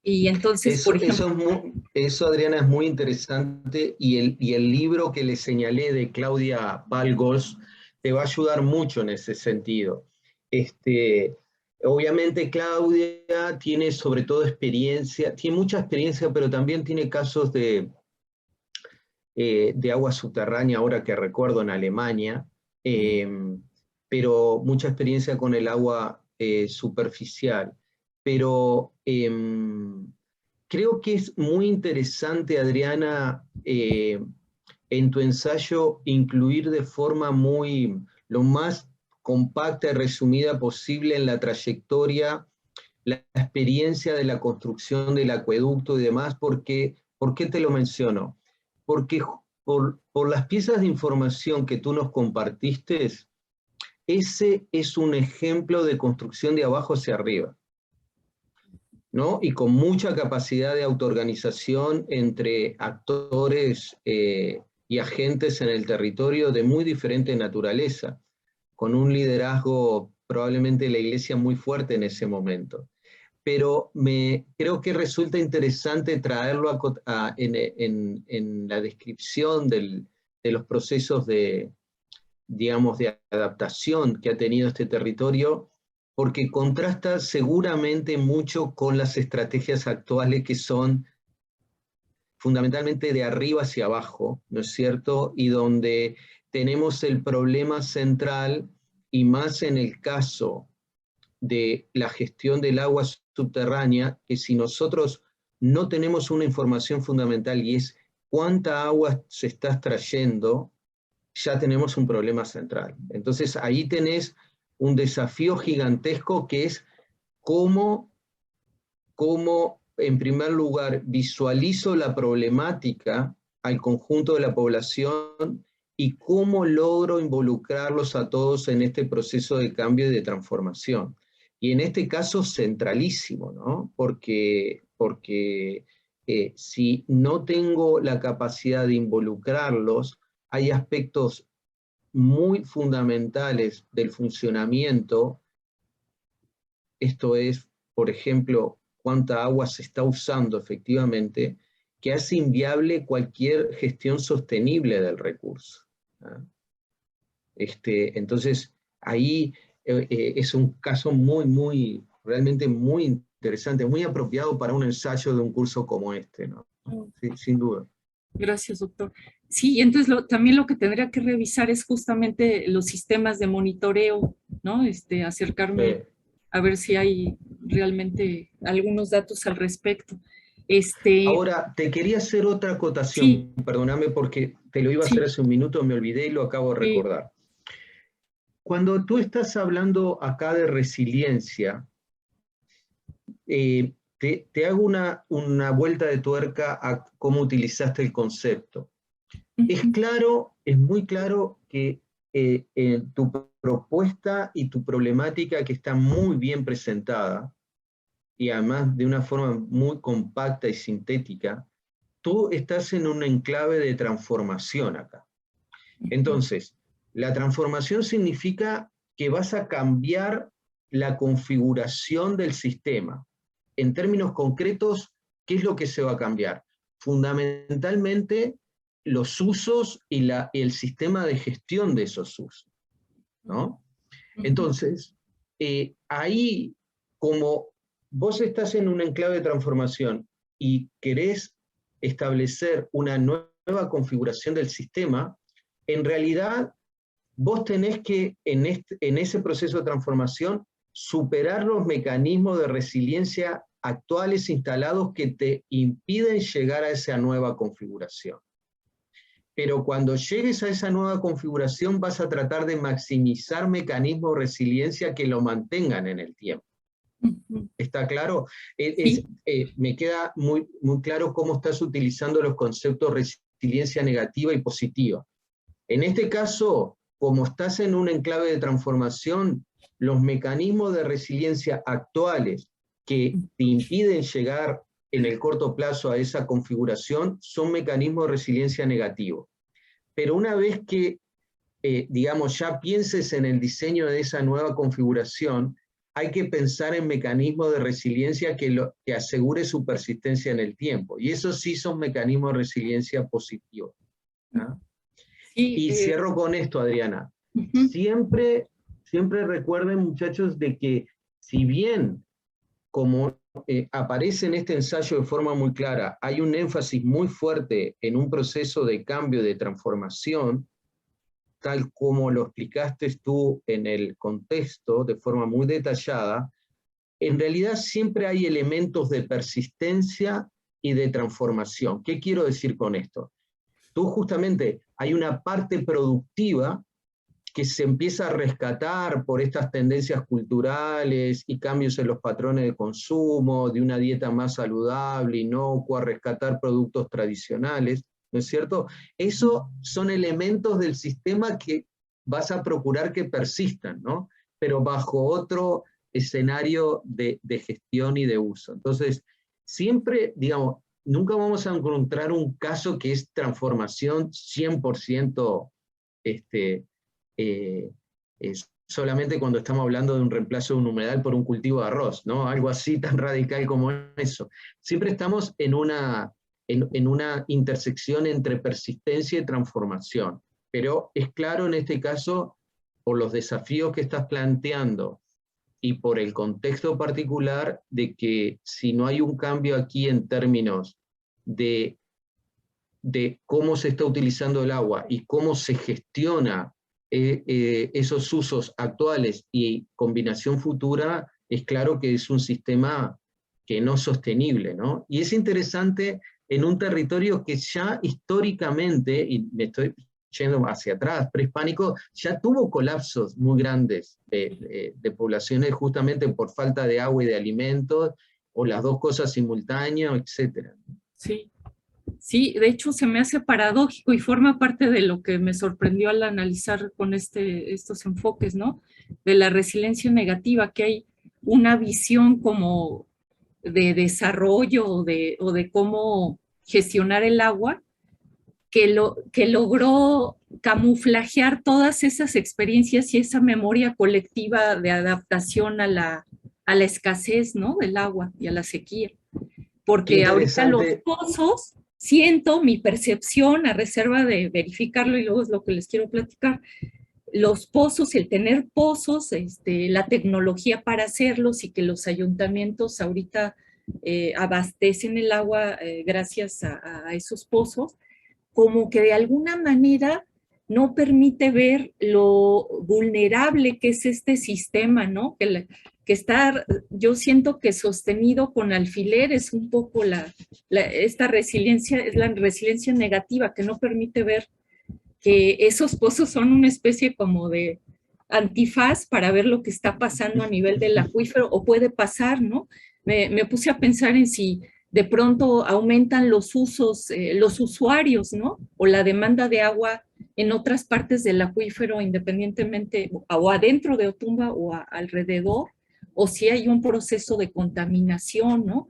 Y entonces, por ejemplo... Eso, Adriana, es muy interesante, y el libro que le señalé de Claudia Balgos te va a ayudar mucho en ese sentido. Obviamente Claudia tiene sobre todo experiencia, tiene mucha experiencia, pero también tiene casos de agua subterránea, ahora que recuerdo, en Alemania, pero mucha experiencia con el agua superficial. Pero creo que es muy interesante, Adriana, en tu ensayo incluir de forma lo más compacta y resumida posible en la trayectoria la experiencia de la construcción del acueducto y demás, porque, ¿por qué te lo menciono? Porque por las piezas de información que tú nos compartiste, ese es un ejemplo de construcción de abajo hacia arriba, ¿no? Y con mucha capacidad de autoorganización entre actores y agentes en el territorio de muy diferente naturaleza, con un liderazgo probablemente de la Iglesia muy fuerte en ese momento. Pero creo que resulta interesante traerlo en la descripción de los procesos digamos, de adaptación que ha tenido este territorio, porque contrasta seguramente mucho con las estrategias actuales que son fundamentalmente de arriba hacia abajo, ¿no es cierto? Y donde tenemos el problema central, y más en el caso de la gestión del agua subterránea, que si nosotros no tenemos una información fundamental, y es cuánta agua se está extrayendo, ya tenemos un problema central. Entonces ahí tenés un desafío gigantesco, que es cómo en primer lugar visualizo la problemática al conjunto de la población, y cómo logro involucrarlos a todos en este proceso de cambio y de transformación. Y en este caso centralísimo, ¿no? Porque si no tengo la capacidad de involucrarlos, hay aspectos muy fundamentales del funcionamiento. Esto es, por ejemplo, cuánta agua se está usando efectivamente, que hace inviable cualquier gestión sostenible del recurso. ¿Ah? Entonces, ahí es un caso realmente muy interesante, muy apropiado para un ensayo de un curso como este, ¿no? Sí, sin duda. Gracias, doctor. Sí, entonces también lo que tendría que revisar es justamente los sistemas de monitoreo, ¿no? Acercarme a ver si hay realmente algunos datos al respecto. Ahora, te quería hacer otra acotación, sí, perdóname, porque te lo iba a hacer hace un minuto, me olvidé y lo acabo de recordar. Cuando tú estás hablando acá de resiliencia, te hago una vuelta de tuerca a cómo utilizaste el concepto. Es claro, es muy claro que tu propuesta y tu problemática, que está muy bien presentada, y además de una forma muy compacta y sintética, tú estás en un enclave de transformación acá. Entonces, la transformación significa que vas a cambiar la configuración del sistema. En términos concretos, ¿qué es lo que se va a cambiar? Fundamentalmente, los usos y el sistema de gestión de esos usos, ¿no? Entonces, ahí, como vos estás en un enclave de transformación y querés establecer una nueva configuración del sistema, en realidad vos tenés que, en ese proceso de transformación, superar los mecanismos de resiliencia actuales instalados que te impiden llegar a esa nueva configuración. Pero cuando llegues a esa nueva configuración, vas a tratar de maximizar mecanismos de resiliencia que lo mantengan en el tiempo. ¿Está claro? Me queda muy claro cómo estás utilizando los conceptos de resiliencia negativa y positiva. En este caso, como estás en un enclave de transformación, los mecanismos de resiliencia actuales que te impiden llegar en el corto plazo a esa configuración son mecanismos de resiliencia negativos. Pero una vez que, digamos, ya pienses en el diseño de esa nueva configuración, hay que pensar en mecanismos de resiliencia que asegure su persistencia en el tiempo. Y esos sí son mecanismos de resiliencia positivos. ¿No? Sí, Y cierro con esto, Adriana. Siempre recuerden, muchachos, de que si bien, como aparece en este ensayo de forma muy clara, hay un énfasis muy fuerte en un proceso de cambio, de transformación, tal como lo explicaste tú en el contexto, de forma muy detallada, en realidad siempre hay elementos de persistencia y de transformación. ¿Qué quiero decir con esto? Tú justamente, hay una parte productiva que se empieza a rescatar por estas tendencias culturales y cambios en los patrones de consumo, de una dieta más saludable, inocua, rescatar productos tradicionales, ¿no es cierto? Esos son elementos del sistema que vas a procurar que persistan, ¿no? Pero bajo otro escenario de gestión y de uso. Entonces, siempre, digamos, nunca vamos a encontrar un caso que es transformación 100% solamente cuando estamos hablando de un reemplazo de un humedal por un cultivo de arroz, ¿no? Algo así tan radical como eso. Siempre estamos en una intersección entre persistencia y transformación, pero es claro en este caso, por los desafíos que estás planteando y por el contexto particular, de que si no hay un cambio aquí en términos de cómo se está utilizando el agua y cómo se gestiona esos usos actuales y combinación futura, es claro que es un sistema que no es sostenible, ¿no? Y es interesante en un territorio que ya históricamente, y me estoy yendo hacia atrás, prehispánico, ya tuvo colapsos muy grandes de poblaciones justamente por falta de agua y de alimentos, o las dos cosas simultáneas, etc. sí. Sí, de hecho se me hace paradójico y forma parte de lo que me sorprendió al analizar con estos enfoques, ¿no? De la resiliencia negativa, que hay una visión como de desarrollo o de cómo gestionar el agua que logró camuflajear todas esas experiencias y esa memoria colectiva de adaptación a la escasez, ¿no? Del agua y a la sequía. Porque ahorita los pozos, siento mi percepción, a reserva de verificarlo y luego es lo que les quiero platicar, los pozos, el tener pozos, la tecnología para hacerlos y que los ayuntamientos ahorita abastecen el agua gracias a esos pozos, como que de alguna manera no permite ver lo vulnerable que es este sistema, ¿no? Que está, yo siento que sostenido con alfileres un poco esta resiliencia, es la resiliencia negativa, que no permite ver que esos pozos son una especie como de antifaz para ver lo que está pasando a nivel del acuífero, o puede pasar, ¿no? Me puse a pensar en si de pronto aumentan los usos, los usuarios, ¿no? O la demanda de agua en otras partes del acuífero, independientemente, o adentro de Otumba o alrededor, o si hay un proceso de contaminación, ¿no?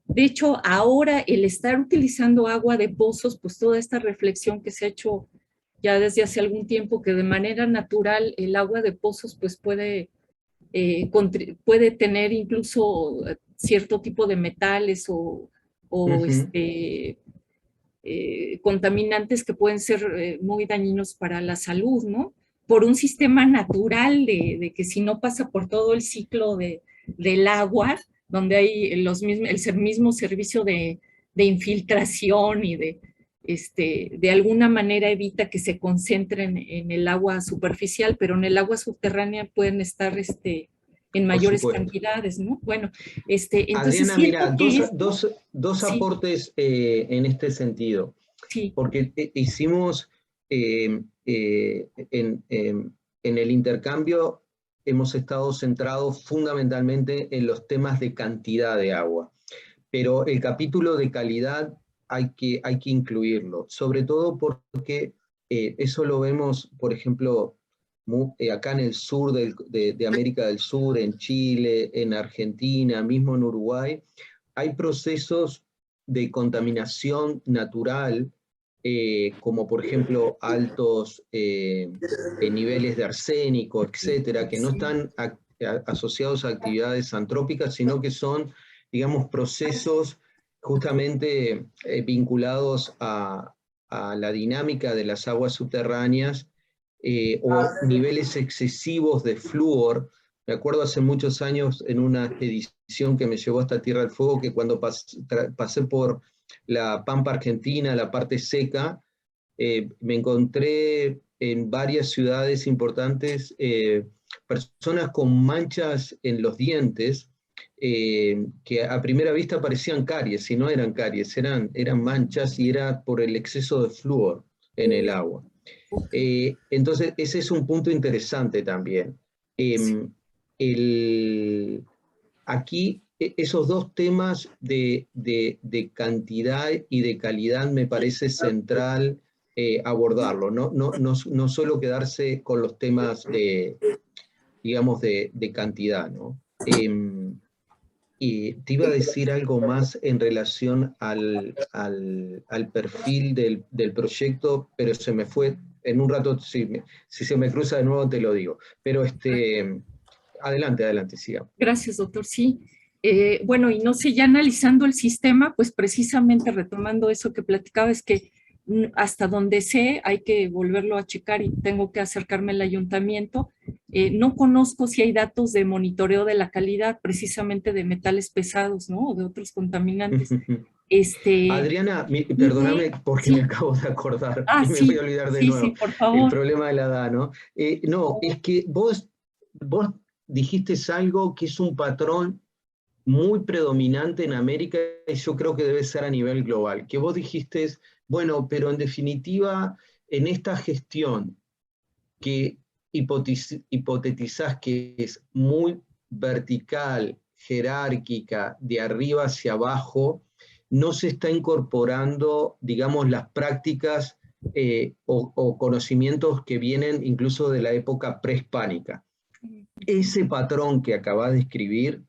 De hecho, ahora el estar utilizando agua de pozos, pues toda esta reflexión que se ha hecho ya desde hace algún tiempo, que de manera natural el agua de pozos pues puede tener incluso cierto tipo de metales o contaminantes que pueden ser muy dañinos para la salud, ¿no? Por un sistema natural de que si no pasa por todo el ciclo del agua, donde hay el mismo servicio de infiltración y de alguna manera evita que se concentren en el agua superficial, pero en el agua subterránea pueden estar en mayores cantidades, ¿no? Bueno, entonces Adriana, mira, dos sí, aportes en este sentido, sí, porque hicimos en el intercambio, hemos estado centrados fundamentalmente en los temas de cantidad de agua, pero el capítulo de calidad hay que incluirlo, sobre todo porque eso lo vemos, por ejemplo, acá en el sur de América del Sur, en Chile, en Argentina, mismo en Uruguay, hay procesos de contaminación natural, como por ejemplo altos niveles de arsénico, etcétera, que no están asociados a actividades antrópicas, sino que son, digamos, procesos justamente vinculados a la dinámica de las aguas subterráneas, o niveles excesivos de flúor. Me acuerdo hace muchos años en una expedición que me llevó hasta Tierra del Fuego, que cuando pasé por la Pampa Argentina, la parte seca, me encontré en varias ciudades importantes personas con manchas en los dientes, que a primera vista parecían caries, y no eran caries, eran manchas, y era por el exceso de flúor en el agua. Entonces, ese es un punto interesante también. Aquí, esos dos temas de cantidad y de calidad me parece central abordarlo, no solo quedarse con los temas digamos, de cantidad, ¿no? Y te iba a decir algo más en relación al perfil del proyecto, pero se me fue. En un rato, si se me cruza de nuevo, te lo digo. Pero adelante, sigamos. Gracias, doctor. Sí. Bueno, y no sé, ya analizando el sistema, pues precisamente retomando eso que platicaba, es que hasta donde sé hay que volverlo a checar y tengo que acercarme al ayuntamiento. No conozco si hay datos de monitoreo de la calidad precisamente de metales pesados, ¿no? O de otros contaminantes. Adriana, perdóname porque me acabo de acordar y me voy a olvidar de nuevo. Sí, por favor. El problema de la edad, ¿no? No, es que vos dijiste algo que es un patrón muy predominante en América, y yo creo que debe ser a nivel global, que vos dijiste, bueno, pero en definitiva, en esta gestión que hipotetizás que es muy vertical, jerárquica, de arriba hacia abajo, no se está incorporando, digamos, las prácticas o conocimientos que vienen incluso de la época prehispánica. Ese patrón que acabas de escribir,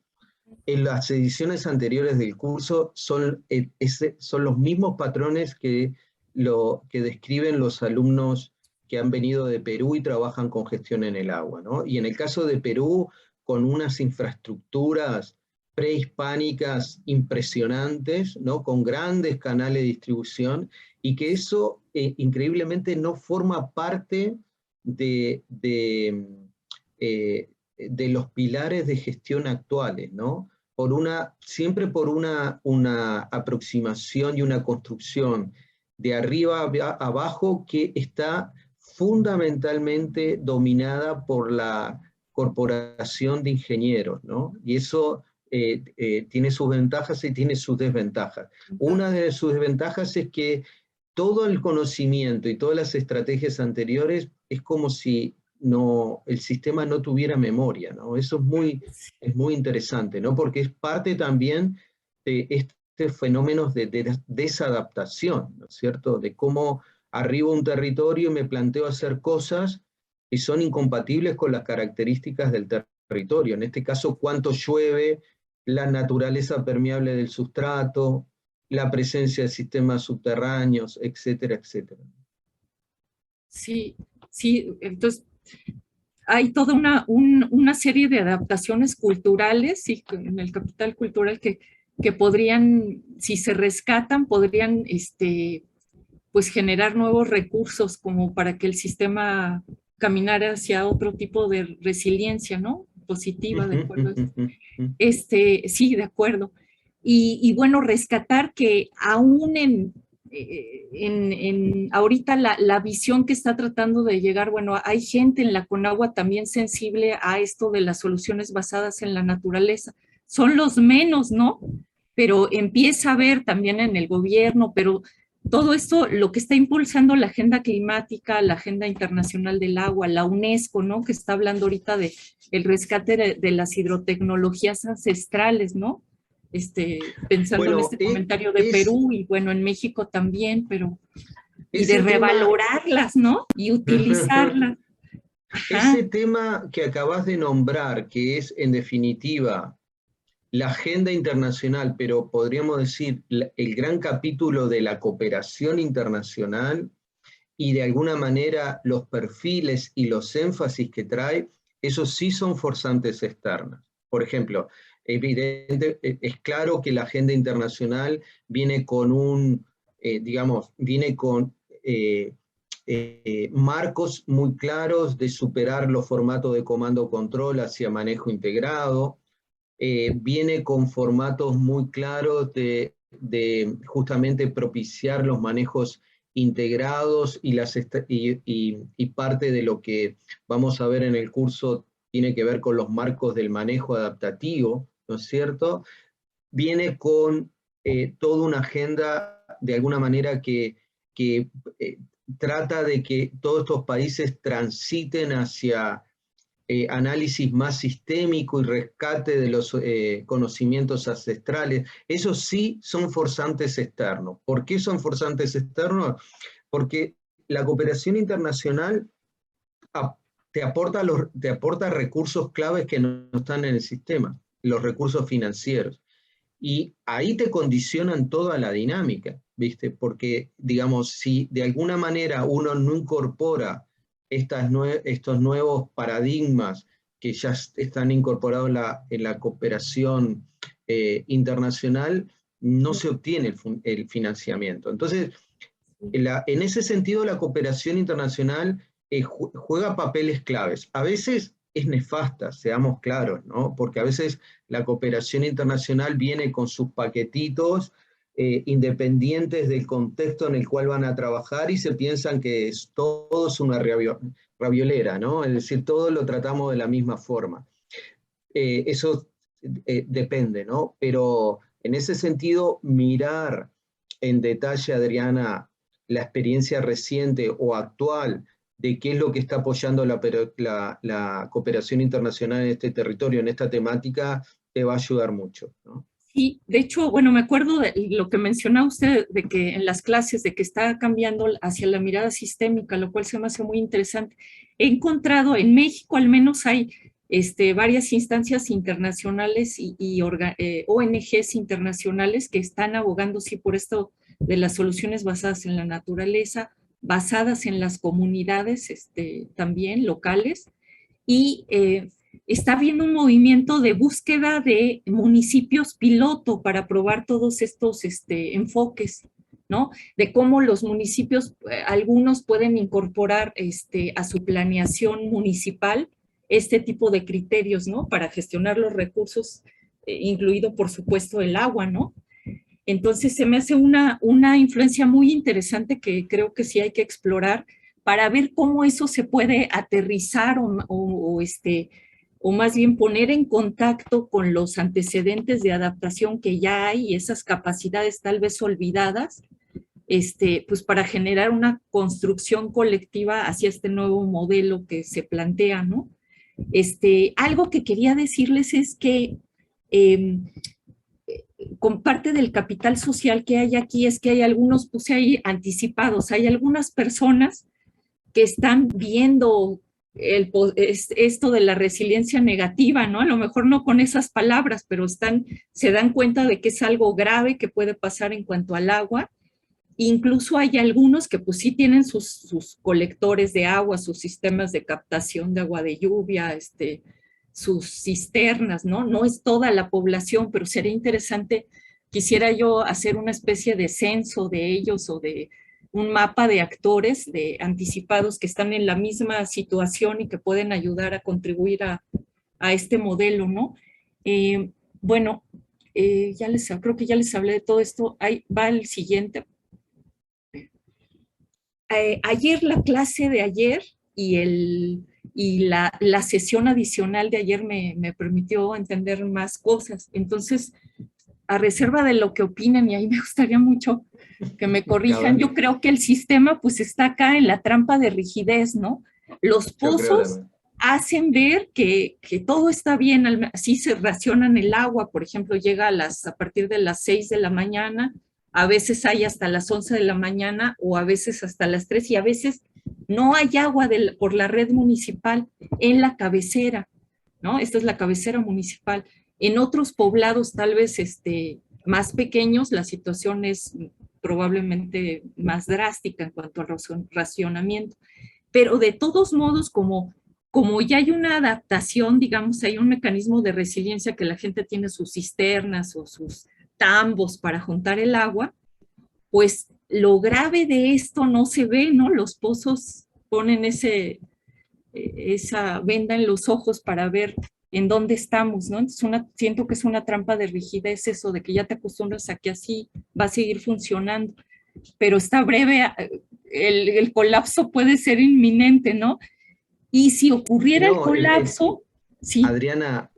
en las ediciones anteriores del curso, son los mismos patrones que describen los alumnos que han venido de Perú y trabajan con gestión en el agua, ¿no? Y en el caso de Perú, con unas infraestructuras prehispánicas impresionantes, ¿no? Con grandes canales de distribución, y que eso increíblemente no forma parte de los pilares de gestión actuales, ¿no? Siempre por una aproximación y una construcción de arriba a abajo que está fundamentalmente dominada por la corporación de ingenieros, ¿no? Y eso tiene sus ventajas y tiene sus desventajas. Una de sus desventajas es que todo el conocimiento y todas las estrategias anteriores es como si el sistema no tuviera memoria, ¿no? Eso es muy interesante, ¿no? Porque es parte también de este fenómeno de desadaptación, ¿no es cierto? De cómo arribo a un territorio y me planteo hacer cosas que son incompatibles con las características del territorio. En este caso, cuánto llueve, la naturaleza permeable del sustrato, la presencia de sistemas subterráneos, etcétera, etcétera. Sí, entonces hay toda una serie de adaptaciones culturales, y en el capital cultural que podrían, si se rescatan, podrían pues generar nuevos recursos como para que el sistema caminara hacia otro tipo de resiliencia, ¿no? Positiva, de acuerdo. Sí, de acuerdo. Y bueno, rescatar que aún ahorita la visión que está tratando de llegar, bueno, hay gente en la Conagua también sensible a esto de las soluciones basadas en la naturaleza. Son los menos, ¿no? Pero empieza a haber también en el gobierno, pero todo esto, lo que está impulsando la agenda climática, la agenda internacional del agua, la UNESCO, ¿no? Que está hablando ahorita de el rescate de las hidrotecnologías ancestrales, ¿no? Pensando en este comentario de Perú, y bueno, en México también, pero y de revalorarlas, ¿no? Y utilizarlas. Ese tema que acabas de nombrar, que es en definitiva la agenda internacional, pero podríamos decir el gran capítulo de la cooperación internacional y de alguna manera los perfiles y los énfasis que trae, esos sí son forzantes externas. Por ejemplo, es claro que la agenda internacional viene con viene con marcos muy claros de superar los formatos de comando-control hacia manejo integrado, viene con formatos muy claros de justamente propiciar los manejos integrados y parte de lo que vamos a ver en el curso tiene que ver con los marcos del manejo adaptativo, ¿no es cierto? Viene con toda una agenda de alguna manera que trata de que todos estos países transiten hacia análisis más sistémico y rescate de los conocimientos ancestrales. Esos sí son forzantes externos. ¿Por qué son forzantes externos? Porque la cooperación internacional te aporta recursos claves que no están en el sistema, los recursos financieros. Y ahí te condicionan toda la dinámica, ¿viste? Porque, digamos, si de alguna manera uno no incorpora estos nuevos paradigmas que ya están incorporados en la cooperación internacional, no se obtiene el financiamiento. Entonces, en ese sentido, la cooperación internacional juega papeles claves. A veces es nefasta, seamos claros, ¿no? Porque a veces la cooperación internacional viene con sus paquetitos independientes del contexto en el cual van a trabajar y se piensan que todo es una raviolera, ¿no? Es decir, todo lo tratamos de la misma forma. Eso depende, ¿no? Pero en ese sentido, mirar en detalle, Adriana, la experiencia reciente o actual de qué es lo que está apoyando la cooperación internacional en este territorio, en esta temática, te va a ayudar mucho, ¿no? Sí, de hecho, bueno, me acuerdo de lo que mencionaba usted, de que en las clases, de que está cambiando hacia la mirada sistémica, lo cual se me hace muy interesante. He encontrado, en México al menos hay varias instancias internacionales y ONGs internacionales que están abogando, sí, por esto de las soluciones basadas en la naturaleza, basadas en las comunidades también locales, y está habiendo un movimiento de búsqueda de municipios piloto para probar todos estos enfoques, ¿no? De cómo los municipios, algunos pueden incorporar a su planeación municipal este tipo de criterios, ¿no? Para gestionar los recursos, incluido, por supuesto, el agua, ¿no? Entonces, se me hace una influencia muy interesante que creo que sí hay que explorar para ver cómo eso se puede aterrizar o más bien poner en contacto con los antecedentes de adaptación que ya hay y esas capacidades tal vez olvidadas, pues para generar una construcción colectiva hacia este nuevo modelo que se plantea, ¿no? Algo que quería decirles es que con parte del capital social que hay aquí es que hay algunos, puse ahí anticipados, hay algunas personas que están viendo esto de la resiliencia negativa, ¿no? A lo mejor no con esas palabras, pero se dan cuenta de que es algo grave que puede pasar en cuanto al agua. Incluso hay algunos que pues sí tienen sus colectores de agua, sus sistemas de captación de agua de lluvia, sus cisternas, ¿no? No es toda la población, pero sería interesante, quisiera yo hacer una especie de censo de ellos o de un mapa de actores de anticipados que están en la misma situación y que pueden ayudar a contribuir a este modelo, ¿no? Bueno, creo que ya les hablé de todo esto. Ahí va el siguiente. Ayer, la clase de ayer y la sesión adicional de ayer me permitió entender más cosas. Entonces, a reserva de lo que opinan, y ahí me gustaría mucho que me corrijan, yo creo que el sistema pues está acá en la trampa de rigidez, ¿no? Los pozos hacen ver que todo está bien, así se racionan el agua, por ejemplo, llega a partir de las 6 de la mañana, a veces hay hasta las 11 de la mañana o a veces hasta las 3 y a veces no hay agua por la red municipal en la cabecera, ¿no? Esta es la cabecera municipal. En otros poblados tal vez más pequeños la situación es probablemente más drástica en cuanto al racionamiento. Pero de todos modos, como ya hay una adaptación, digamos, hay un mecanismo de resiliencia que la gente tiene sus cisternas o sus tambos para juntar el agua, pues lo grave de esto no se ve, ¿no? Los pozos ponen esa venda en los ojos para ver en dónde estamos, ¿no? Entonces siento que es una trampa de rigidez eso, de que ya te acostumbras a que así va a seguir funcionando, pero está breve, el colapso puede ser inminente, ¿no? Y si ocurriera el No, colapso, sí, Adriana,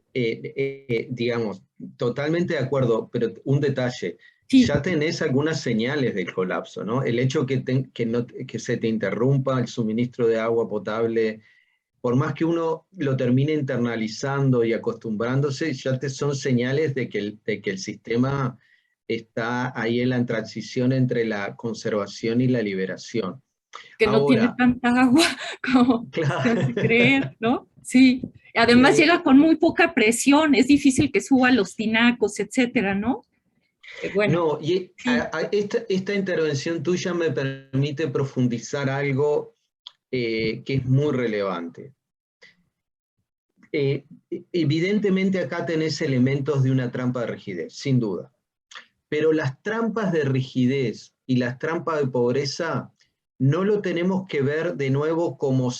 digamos, totalmente de acuerdo, pero un detalle, sí, ya tenés algunas señales del colapso, ¿no? El hecho que se te interrumpa el suministro de agua potable, por más que uno lo termine internalizando y acostumbrándose, son señales de que el sistema está ahí en la transición entre la conservación y la liberación. que no tiene Ahora, tanta agua como se claro. hace creer, ¿no? Sí. Además llega con muy poca presión, es difícil que suba los tinacos, etcétera, ¿no? Bueno, No, y sí, esta intervención tuya me permite profundizar algo que es muy relevante. Eh, Evidentemente acá tenés elementos de una trampa de rigidez, sin duda, pero las trampas de rigidez y las trampas de pobreza no lo tenemos que ver de nuevo como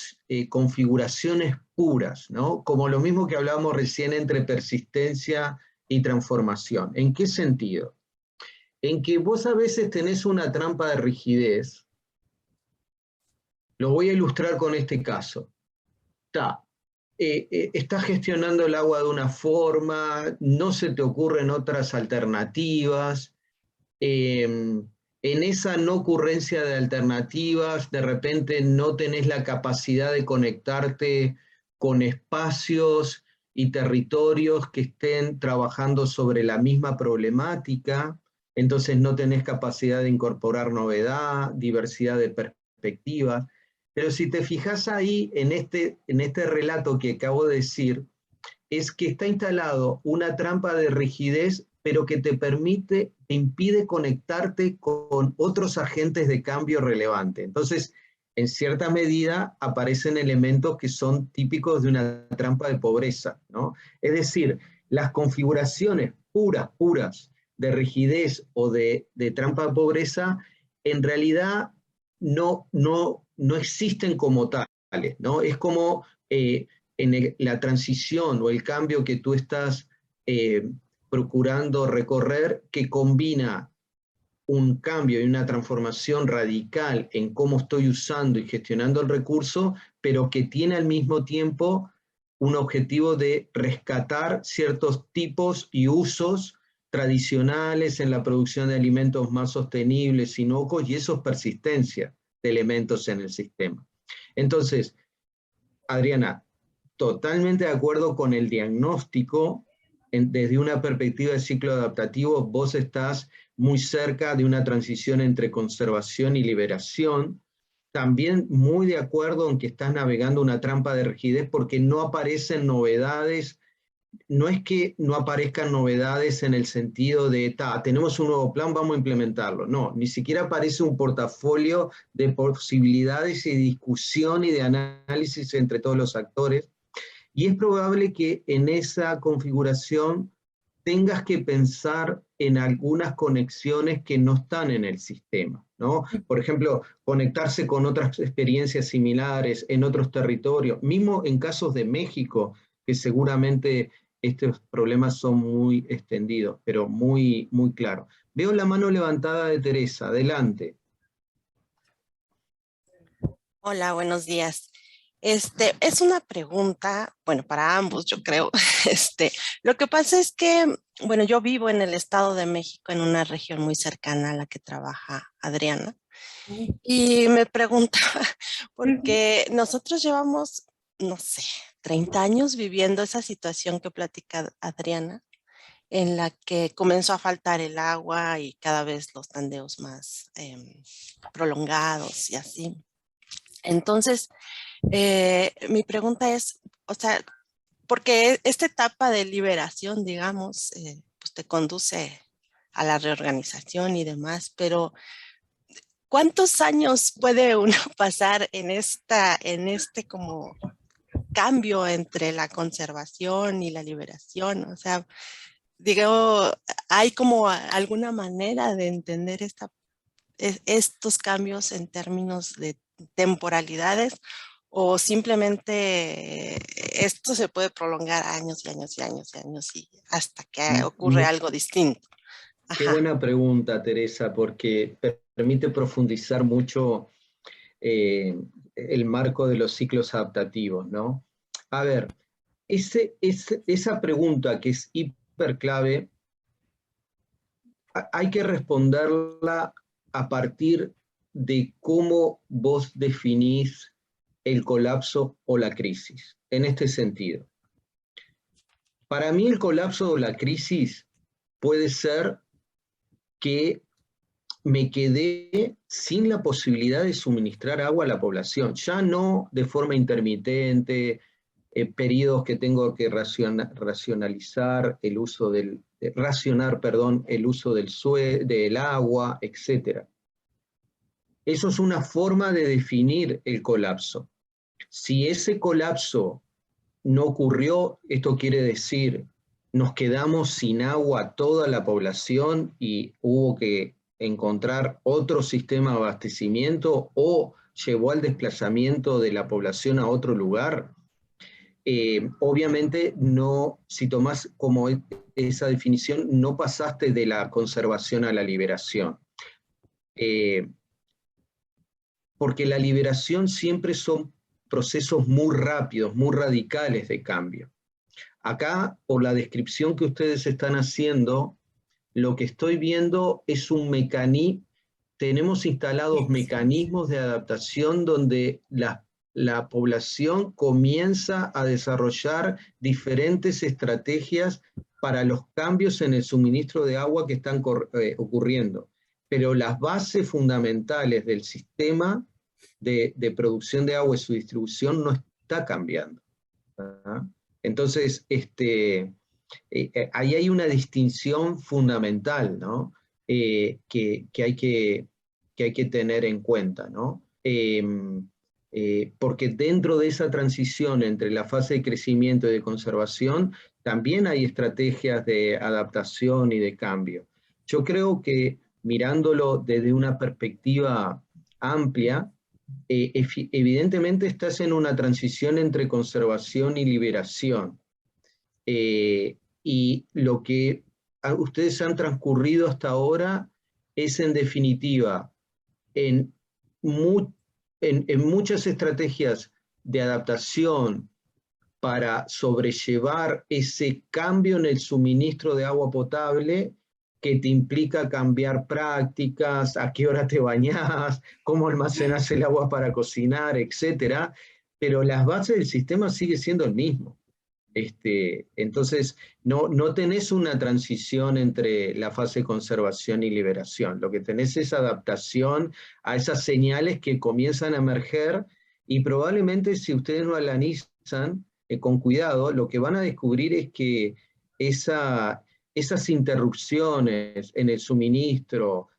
configuraciones puras, ¿no? Como lo mismo que hablábamos recién entre persistencia y transformación. ¿En qué sentido? En que vos a veces tenés una trampa de rigidez. Lo voy a ilustrar con este caso. Estás gestionando el agua de una forma, no se te ocurren otras alternativas. En esa no ocurrencia de alternativas, de repente no tenés la capacidad de conectarte con espacios y territorios que estén trabajando sobre la misma problemática, entonces no tenés capacidad de incorporar novedad, diversidad de perspectivas. Pero si te fijas ahí en este relato que acabo de decir, es que está instalado una trampa de rigidez, pero que te impide conectarte con otros agentes de cambio relevante. Entonces, en cierta medida, aparecen elementos que son típicos de una trampa de pobreza, ¿no? Es decir, las configuraciones puras de rigidez o de trampa de pobreza, en realidad no existen como tales, ¿no? Es como la transición o el cambio que tú estás procurando recorrer, que combina un cambio y una transformación radical en cómo estoy usando y gestionando el recurso, pero que tiene al mismo tiempo un objetivo de rescatar ciertos tipos y usos tradicionales en la producción de alimentos más sostenibles, inocuos, y eso es persistencia de elementos en el sistema. Entonces, Adriana, totalmente de acuerdo con el diagnóstico. Desde una perspectiva de ciclo adaptativo, vos estás muy cerca de una transición entre conservación y liberación. También muy de acuerdo en que estás navegando una trampa de rigidez porque no aparecen novedades. No es que no aparezcan novedades en el sentido de, tenemos un nuevo plan, vamos a implementarlo. No, ni siquiera aparece un portafolio de posibilidades y de discusión y de análisis entre todos los actores. Y es probable que en esa configuración tengas que pensar en algunas conexiones que no están en el sistema, ¿no? Por ejemplo, conectarse con otras experiencias similares en otros territorios, mismo en casos de México, que seguramente estos problemas son muy extendidos, pero muy claros. Veo la mano levantada de Teresa, adelante. Hola, buenos días. Es una pregunta, bueno, para ambos, yo creo. Lo que pasa es que, bueno, yo vivo en el Estado de México, en una región muy cercana a la que trabaja Adriana, y me preguntaba, porque nosotros llevamos, no sé, 30 años viviendo esa situación que platica Adriana, en la que comenzó a faltar el agua y cada vez los tandeos más prolongados y así. Entonces, mi pregunta es, o sea, porque esta etapa de liberación, digamos, pues te conduce a la reorganización y demás, pero ¿cuántos años puede uno pasar en este como cambio entre la conservación y la liberación? O sea, digo, ¿hay como alguna manera de entender estos cambios en términos de temporalidades? ¿O simplemente esto se puede prolongar años y años y años y años y hasta que ocurre algo distinto? Qué Ajá. buena pregunta, Teresa, porque permite profundizar mucho el marco de los ciclos adaptativos, ¿no? A ver, esa pregunta que es hiper clave, hay que responderla a partir de cómo vos definís el colapso o la crisis, en este sentido. Para mí el colapso o la crisis puede ser que me quedé sin la posibilidad de suministrar agua a la población, ya no de forma intermitente, periodos que tengo que racionalizar el uso racionar, perdón, el uso del agua, etc. Eso es una forma de definir el colapso. Si ese colapso no ocurrió, esto quiere decir, nos quedamos sin agua toda la población y hubo que encontrar otro sistema de abastecimiento o llevó al desplazamiento de la población a otro lugar. Obviamente no, si tomás como esa definición, no pasaste de la conservación a la liberación. Porque la liberación siempre son procesos muy rápidos, muy radicales de cambio. Acá, por la descripción que ustedes están haciendo, lo que estoy viendo es un mecanismo, tenemos instalados mecanismos de adaptación donde la población comienza a desarrollar diferentes estrategias para los cambios en el suministro de agua que están ocurriendo. Pero las bases fundamentales del sistema de producción de agua y su distribución no está cambiando. ¿Ah? Entonces, ahí hay una distinción fundamental, ¿no? Que hay que tener en cuenta, ¿no? Porque dentro de esa transición entre la fase de crecimiento y de conservación, también hay estrategias de adaptación y de cambio. Yo creo que mirándolo desde una perspectiva amplia, evidentemente estás en una transición entre conservación y liberación. Y lo que ustedes han transcurrido hasta ahora es en definitiva en muchas estrategias de adaptación para sobrellevar ese cambio en el suministro de agua potable que te implica cambiar prácticas, a qué hora te bañás, cómo almacenás el agua para cocinar, etcétera, pero las bases del sistema sigue siendo el mismo. Entonces, no tenés una transición entre la fase de conservación y liberación. Lo que tenés es adaptación a esas señales que comienzan a emerger y probablemente si ustedes lo analizan con cuidado, lo que van a descubrir es que esas interrupciones en el suministro,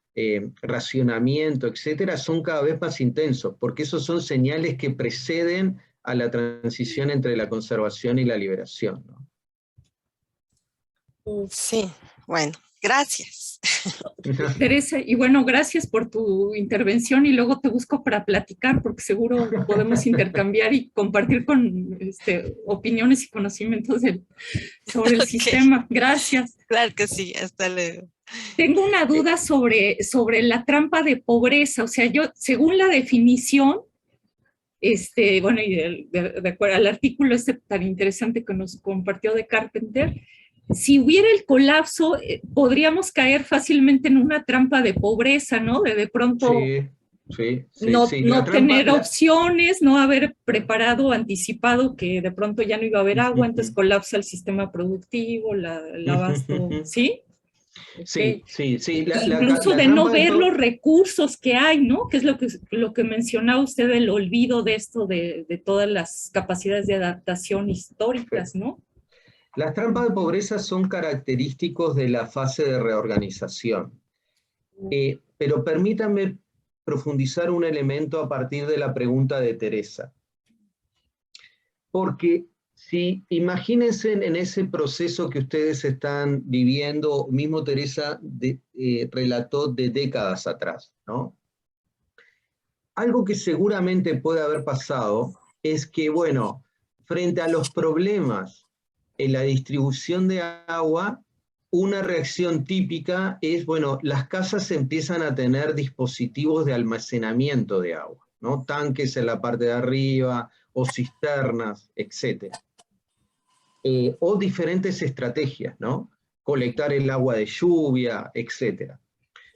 racionamiento, etcétera, son cada vez más intensos, porque esos son señales que preceden a la transición entre la conservación y la liberación, ¿no? Sí, bueno, gracias. Teresa, y bueno, gracias por tu intervención y luego te busco para platicar porque seguro podemos intercambiar y compartir con opiniones y conocimientos sobre el sistema. Gracias. Claro que sí, hasta luego. Tengo una duda sobre la trampa de pobreza, o sea, yo, según la definición, bueno, y de acuerdo al artículo tan interesante que nos compartió de Carpenter, si hubiera el colapso, podríamos caer fácilmente en una trampa de pobreza, ¿no? De pronto sí, no tener opciones, no haber preparado, anticipado que de pronto ya no iba a haber agua, entonces colapsa el sistema productivo, el abasto, ¿sí? Sí, sí, sí. Incluso la de no trampa ver todo, los recursos que hay, ¿no? Que es lo que mencionaba usted, el olvido de esto, de todas las capacidades de adaptación históricas, ¿no? las trampas de pobreza son característicos de la fase de reorganización. Pero permítanme profundizar un elemento a partir de la pregunta de Teresa. Porque si imagínense en ese proceso que ustedes están viviendo, mismo Teresa relató de décadas atrás, ¿no? Algo que seguramente puede haber pasado es que, bueno, frente a los problemas en la distribución de agua, una reacción típica es, bueno, las casas empiezan a tener dispositivos de almacenamiento de agua, ¿no? Tanques en la parte de arriba o cisternas, etc. O diferentes estrategias, ¿no? Colectar el agua de lluvia, etc.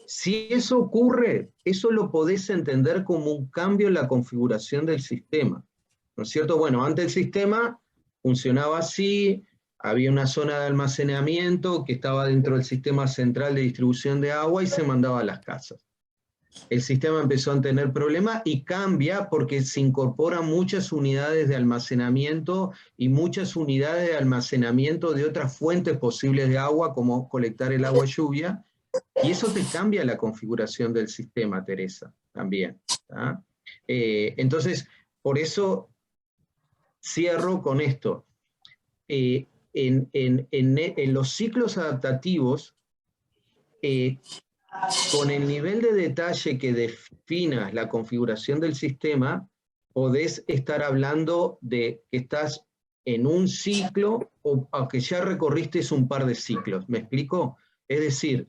Si eso ocurre, eso lo podés entender como un cambio en la configuración del sistema, ¿no es cierto? Bueno, antes el sistema funcionaba así, había una zona de almacenamiento que estaba dentro del sistema central de distribución de agua y se mandaba a las casas. El sistema empezó a tener problemas y cambia porque se incorporan muchas unidades de almacenamiento y muchas unidades de almacenamiento de otras fuentes posibles de agua, como colectar el agua de lluvia, y eso te cambia la configuración del sistema, Teresa, también. Entonces, por eso cierro con esto. En los ciclos adaptativos, con el nivel de detalle que definas la configuración del sistema, podés estar hablando de que estás en un ciclo o que ya recorriste un par de ciclos. ¿Me explico? Es decir,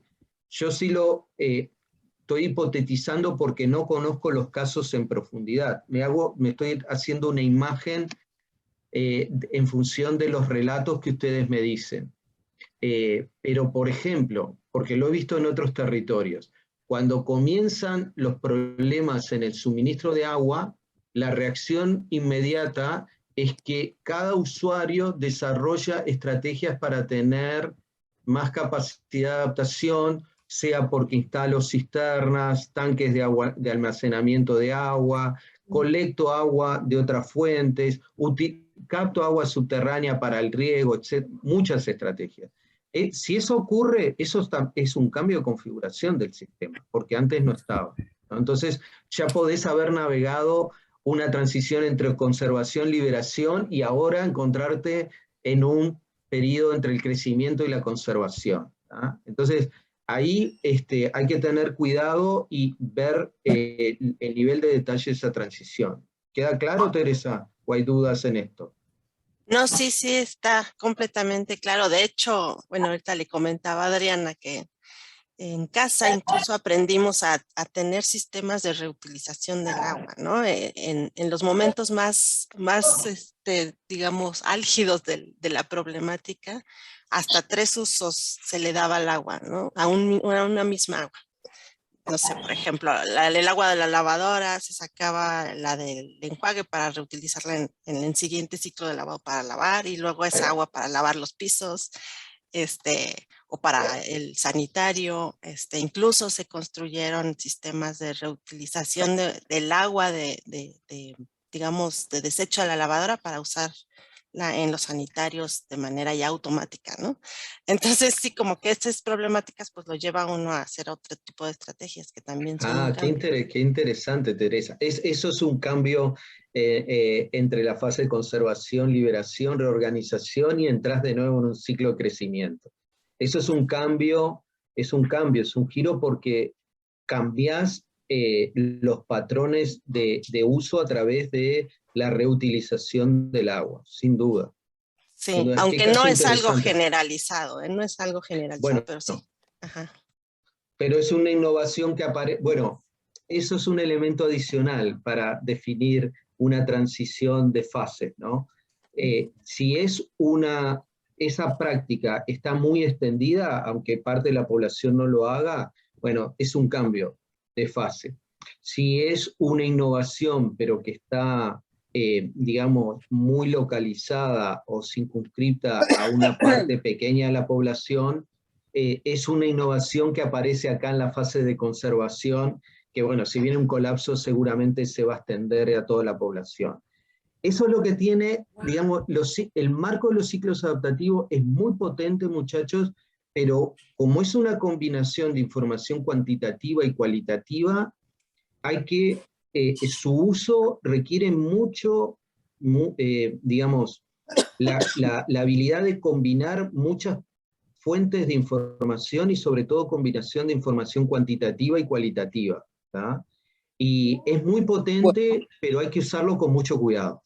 yo sí lo estoy hipotetizando porque no conozco los casos en profundidad. Me estoy haciendo una imagen en función de los relatos que ustedes me dicen. Pero, por ejemplo, porque lo he visto en otros territorios, cuando comienzan los problemas en el suministro de agua, la reacción inmediata es que cada usuario desarrolla estrategias para tener más capacidad de adaptación, sea porque instalo cisternas, tanques de, agua, de almacenamiento de agua, colecto agua de otras fuentes, capto agua subterránea para el riego, etc. Muchas estrategias. Si eso ocurre, eso es un cambio de configuración del sistema, porque antes no estaba, ¿no? Entonces ya podés haber navegado una transición entre conservación, liberación, y ahora encontrarte en un periodo entre el crecimiento y la conservación, ¿no? Entonces ahí hay que tener cuidado y ver el nivel de detalle de esa transición. ¿Queda claro, Teresa? ¿O hay dudas en esto? No, sí, sí, está completamente claro. De hecho, bueno, ahorita le comentaba a Adriana que en casa incluso aprendimos a tener sistemas de reutilización del agua, ¿no? En los momentos más digamos, álgidos de la problemática, hasta 3 usos se le daba al agua, ¿no? A una misma agua. No sé, por ejemplo, el agua de la lavadora, se sacaba la del enjuague para reutilizarla en el siguiente ciclo de lavado para lavar, y luego esa agua para lavar los pisos, o para el sanitario. Incluso se construyeron sistemas de reutilización del agua digamos, de desecho a la lavadora para usar en los sanitarios de manera ya automática, ¿no? Entonces sí, como que estas problemáticas pues lo lleva a uno a hacer otro tipo de estrategias que también son un cambio. Qué interesante, Teresa. Eso es un cambio entre la fase de conservación, liberación, reorganización, y entras de nuevo en un ciclo de crecimiento. Eso es un cambio, es un giro, porque cambias los patrones de uso a través de la reutilización del agua, sin duda. Sin Sí, duda. aunque no es algo generalizado, no es algo generalizado, bueno, pero sí. Ajá. Pero es una innovación que aparece, bueno, eso es un elemento adicional para definir una transición de fases, ¿no? Si esa práctica está muy extendida, aunque parte de la población no lo haga, bueno, es un cambio de fase. Si es una innovación, pero que está, digamos, muy localizada o circunscripta a una parte pequeña de la población, es una innovación que aparece acá en la fase de conservación, que bueno, si viene un colapso seguramente se va a extender a toda la población. Eso es lo que tiene, digamos, el marco de los ciclos adaptativos es muy potente, muchachos, pero como es una combinación de información cuantitativa y cualitativa, hay que, su uso requiere mucho, digamos, la habilidad de combinar muchas fuentes de información y sobre todo combinación de información cuantitativa y cualitativa, ¿tá? Y es muy potente, pero hay que usarlo con mucho cuidado.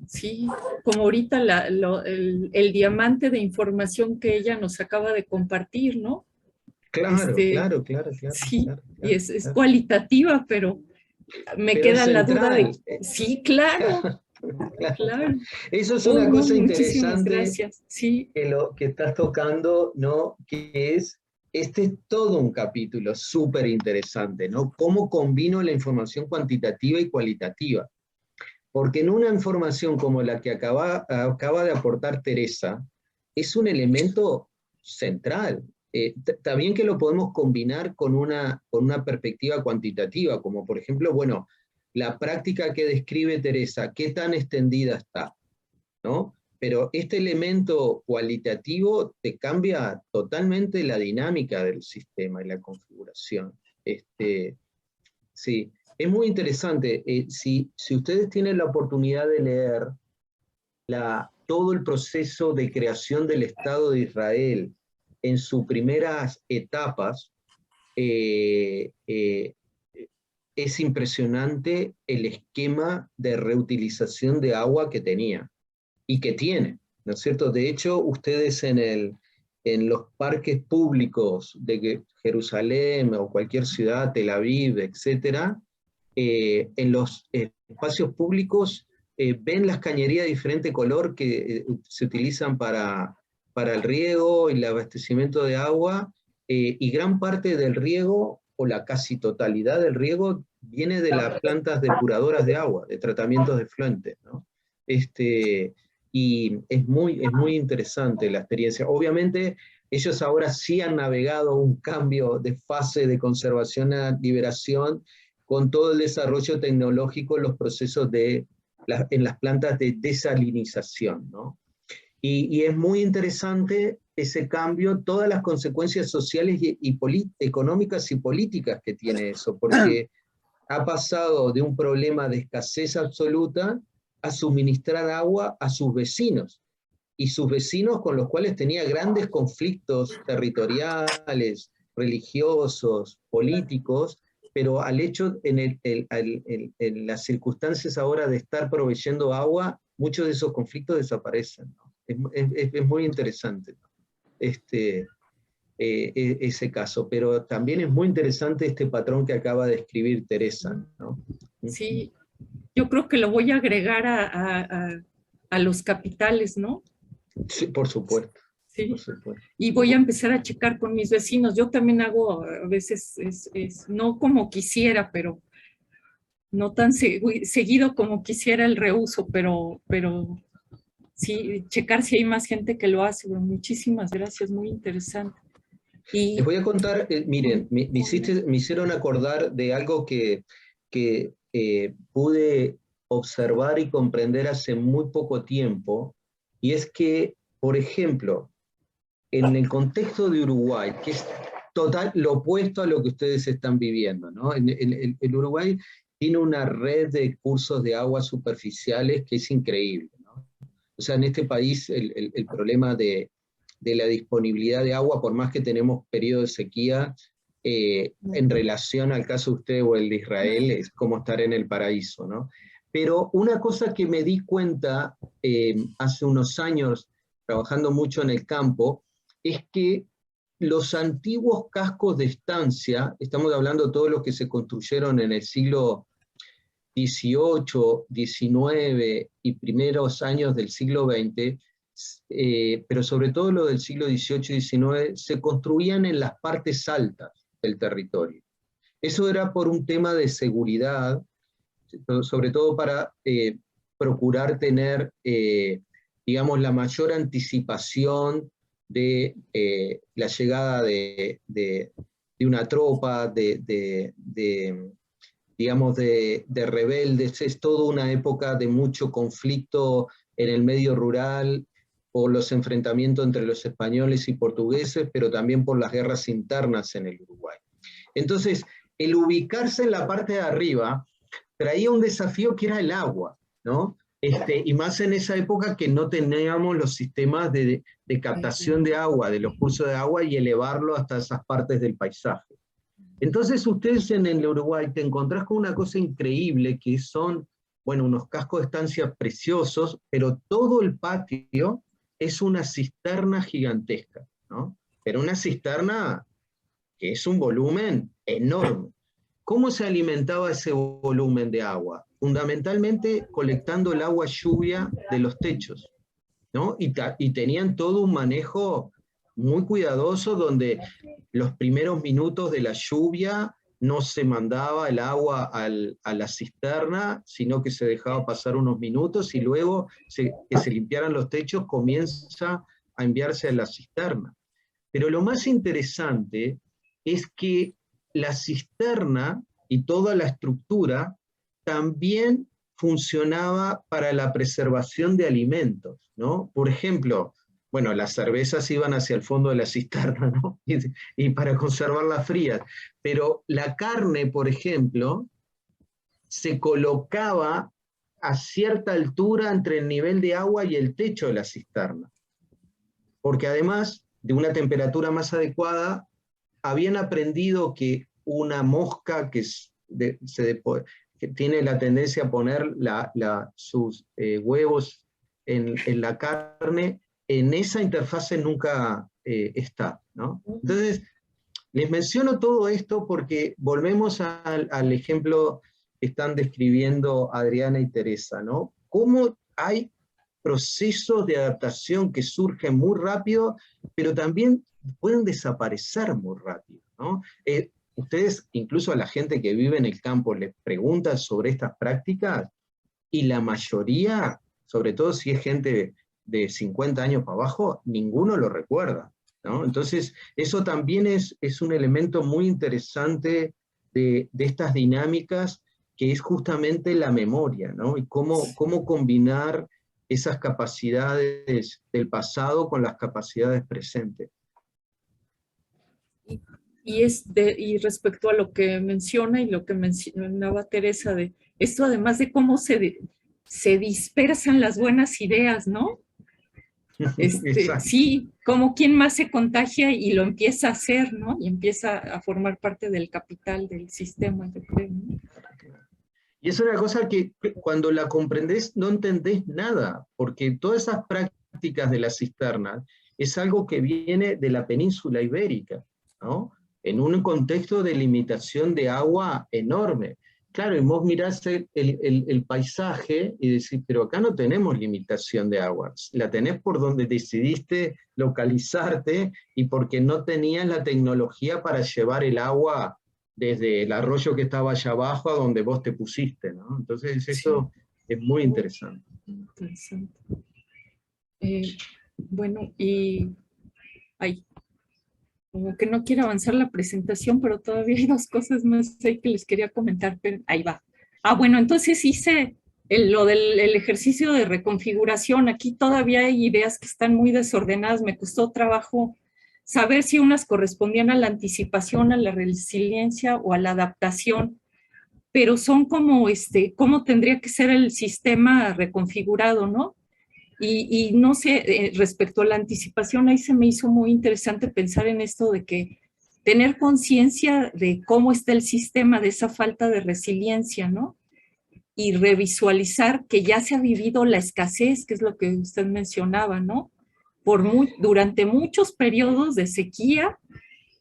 Sí, como ahorita el diamante de información que ella nos acaba de compartir, ¿no? Claro, claro, claro, claro. Sí, claro, y claro, es claro. cualitativa, pero me Pero es queda la duda de, central. sí, claro, Claro. claro. Eso es Oh, una no, cosa muchísimas interesante gracias. Sí, que lo que estás tocando, ¿no? Que es, este es todo un capítulo súper interesante, ¿no? Cómo combino la información cuantitativa y cualitativa. Porque en una información como la que acaba de aportar Teresa, es un elemento central. Está bien que lo podemos combinar con una perspectiva cuantitativa, como por ejemplo, bueno, la práctica que describe Teresa, ¿qué tan extendida está? ¿No? Pero este elemento cualitativo te cambia totalmente la dinámica del sistema y la configuración. Sí, es muy interesante. Si ustedes tienen la oportunidad de leer todo el proceso de creación del Estado de Israel en sus primeras etapas, eh, eh, es impresionante el esquema de reutilización de agua que tenía y que tiene, ¿no es cierto? De hecho, ustedes en los parques públicos de Jerusalén o cualquier ciudad, Tel Aviv, etcétera, en los espacios públicos ven las cañerías de diferente color que se utilizan para el riego y el abastecimiento de agua, y gran parte del riego, o la casi totalidad del riego, viene de las plantas depuradoras de agua, de tratamientos de efluentes, ¿no? Y es muy interesante la experiencia. Obviamente, ellos ahora sí han navegado un cambio de fase de conservación a liberación con todo el desarrollo tecnológico en los procesos en las plantas de desalinización, ¿no? Y es muy interesante ese cambio, todas las consecuencias sociales y económicas y políticas que tiene eso, porque ha pasado de un problema de escasez absoluta a suministrar agua a sus vecinos, y sus vecinos con los cuales tenía grandes conflictos territoriales, religiosos, políticos, pero al hecho, en las circunstancias ahora de estar proveyendo agua, muchos de esos conflictos desaparecen, ¿no? Es muy interesante, ¿no? Ese caso, pero también es muy interesante este patrón que acaba de escribir Teresa, ¿no? sí. Yo creo que lo voy a agregar a los capitales, ¿no? Sí, por supuesto, por Sí. supuesto. Y voy a empezar a checar con mis vecinos. Yo también hago a veces, no como quisiera, pero no tan seguido como quisiera el reuso, pero sí, checar si hay más gente que lo hace. Bueno, muchísimas gracias, muy interesante. Les Y voy a contar, miren, me hicieron acordar de algo que pude observar y comprender hace muy poco tiempo, y es que, por ejemplo, en el contexto de Uruguay, que es total lo opuesto a lo que ustedes están viviendo, ¿no? El Uruguay tiene una red de cursos de aguas superficiales que es increíble, ¿no? O sea, en este país el problema de la disponibilidad de agua, por más que tenemos periodo de sequía, en relación al caso de usted o el de Israel, es como estar en el paraíso, ¿no? Pero una cosa que me di cuenta hace unos años, trabajando mucho en el campo, es que los antiguos cascos de estancia, estamos hablando de todos los que se construyeron en el siglo XVIII, XIX y primeros años del siglo XX, pero sobre todo lo del siglo XVIII y XIX, se construían en las partes altas del territorio. Eso era por un tema de seguridad, sobre todo para procurar tener, digamos, la mayor anticipación de la llegada de una tropa, digamos, de rebeldes. Es toda una época de mucho conflicto en el medio rural, por los enfrentamientos entre los españoles y portugueses, pero también por las guerras internas en el Uruguay. Entonces, el ubicarse en la parte de arriba traía un desafío que era el agua, ¿no? Y más en esa época que no teníamos los sistemas de captación de agua, de los cursos de agua, y elevarlo hasta esas partes del paisaje. Entonces ustedes en el Uruguay te encontrás con una cosa increíble, que son, bueno, unos cascos de estancia preciosos, pero todo el patio es una cisterna gigantesca, ¿no? Pero una cisterna que es un volumen enorme. ¿Cómo se alimentaba ese volumen de agua? Fundamentalmente colectando el agua lluvia de los techos, ¿no? Y tenían todo un manejo muy cuidadoso, donde los primeros minutos de la lluvia no se mandaba el agua a la cisterna, sino que se dejaba pasar unos minutos, y luego que se limpiaran los techos comienza a enviarse a la cisterna. Pero lo más interesante es que la cisterna y toda la estructura también funcionaba para la preservación de alimentos, ¿no? Por ejemplo, bueno, las cervezas iban hacia el fondo de la cisterna, ¿no? Y para conservarlas frías, pero la carne, por ejemplo, se colocaba a cierta altura entre el nivel de agua y el techo de la cisterna, porque además de una temperatura más adecuada, habían aprendido que una mosca que tiene la tendencia a poner sus huevos en la carne, en esa interfase nunca está, ¿no? Entonces, les menciono todo esto porque volvemos al ejemplo que están describiendo Adriana y Teresa, ¿no? Cómo hay procesos de adaptación que surgen muy rápido, pero también pueden desaparecer muy rápido, ¿no? Ustedes, incluso a la gente que vive en el campo, les preguntan sobre estas prácticas, y la mayoría, sobre todo si es gente de 50 años para abajo, ninguno lo recuerda, ¿no? Entonces, eso también es un elemento muy interesante de estas dinámicas, que es justamente la memoria, ¿no? Y cómo combinar esas capacidades del pasado con las capacidades presentes. Y respecto a lo que menciona y lo que mencionaba Teresa, de esto, además de cómo se dispersan las buenas ideas, ¿no? Sí, como quien más se contagia y lo empieza a hacer, ¿no? Y empieza a formar parte del capital del sistema, yo creo, ¿no? Y es una cosa que cuando la comprendés no entendés nada, porque todas esas prácticas de las cisternas es algo que viene de la península ibérica, ¿no? En un contexto de limitación de agua enorme. Claro, y vos mirás el paisaje y decís, pero acá no tenemos limitación de agua, la tenés por donde decidiste localizarte y porque no tenías la tecnología para llevar el agua desde el arroyo que estaba allá abajo a donde vos te pusiste, ¿no? Entonces eso es muy interesante. Interesante. Bueno, y como que no quiero avanzar la presentación, pero todavía hay dos cosas más ahí que les quería comentar, pero ahí va. Bueno, entonces hice lo del ejercicio de reconfiguración. Aquí todavía hay ideas que están muy desordenadas. Me costó trabajo saber si unas correspondían a la anticipación, a la resiliencia o a la adaptación, pero son como, cómo tendría que ser el sistema reconfigurado, ¿no? Y no sé, respecto a la anticipación, ahí se me hizo muy interesante pensar en esto de que tener conciencia de cómo está el sistema, de esa falta de resiliencia, ¿no? Y revisualizar que ya se ha vivido la escasez, que es lo que usted mencionaba, ¿no? Durante muchos periodos de sequía,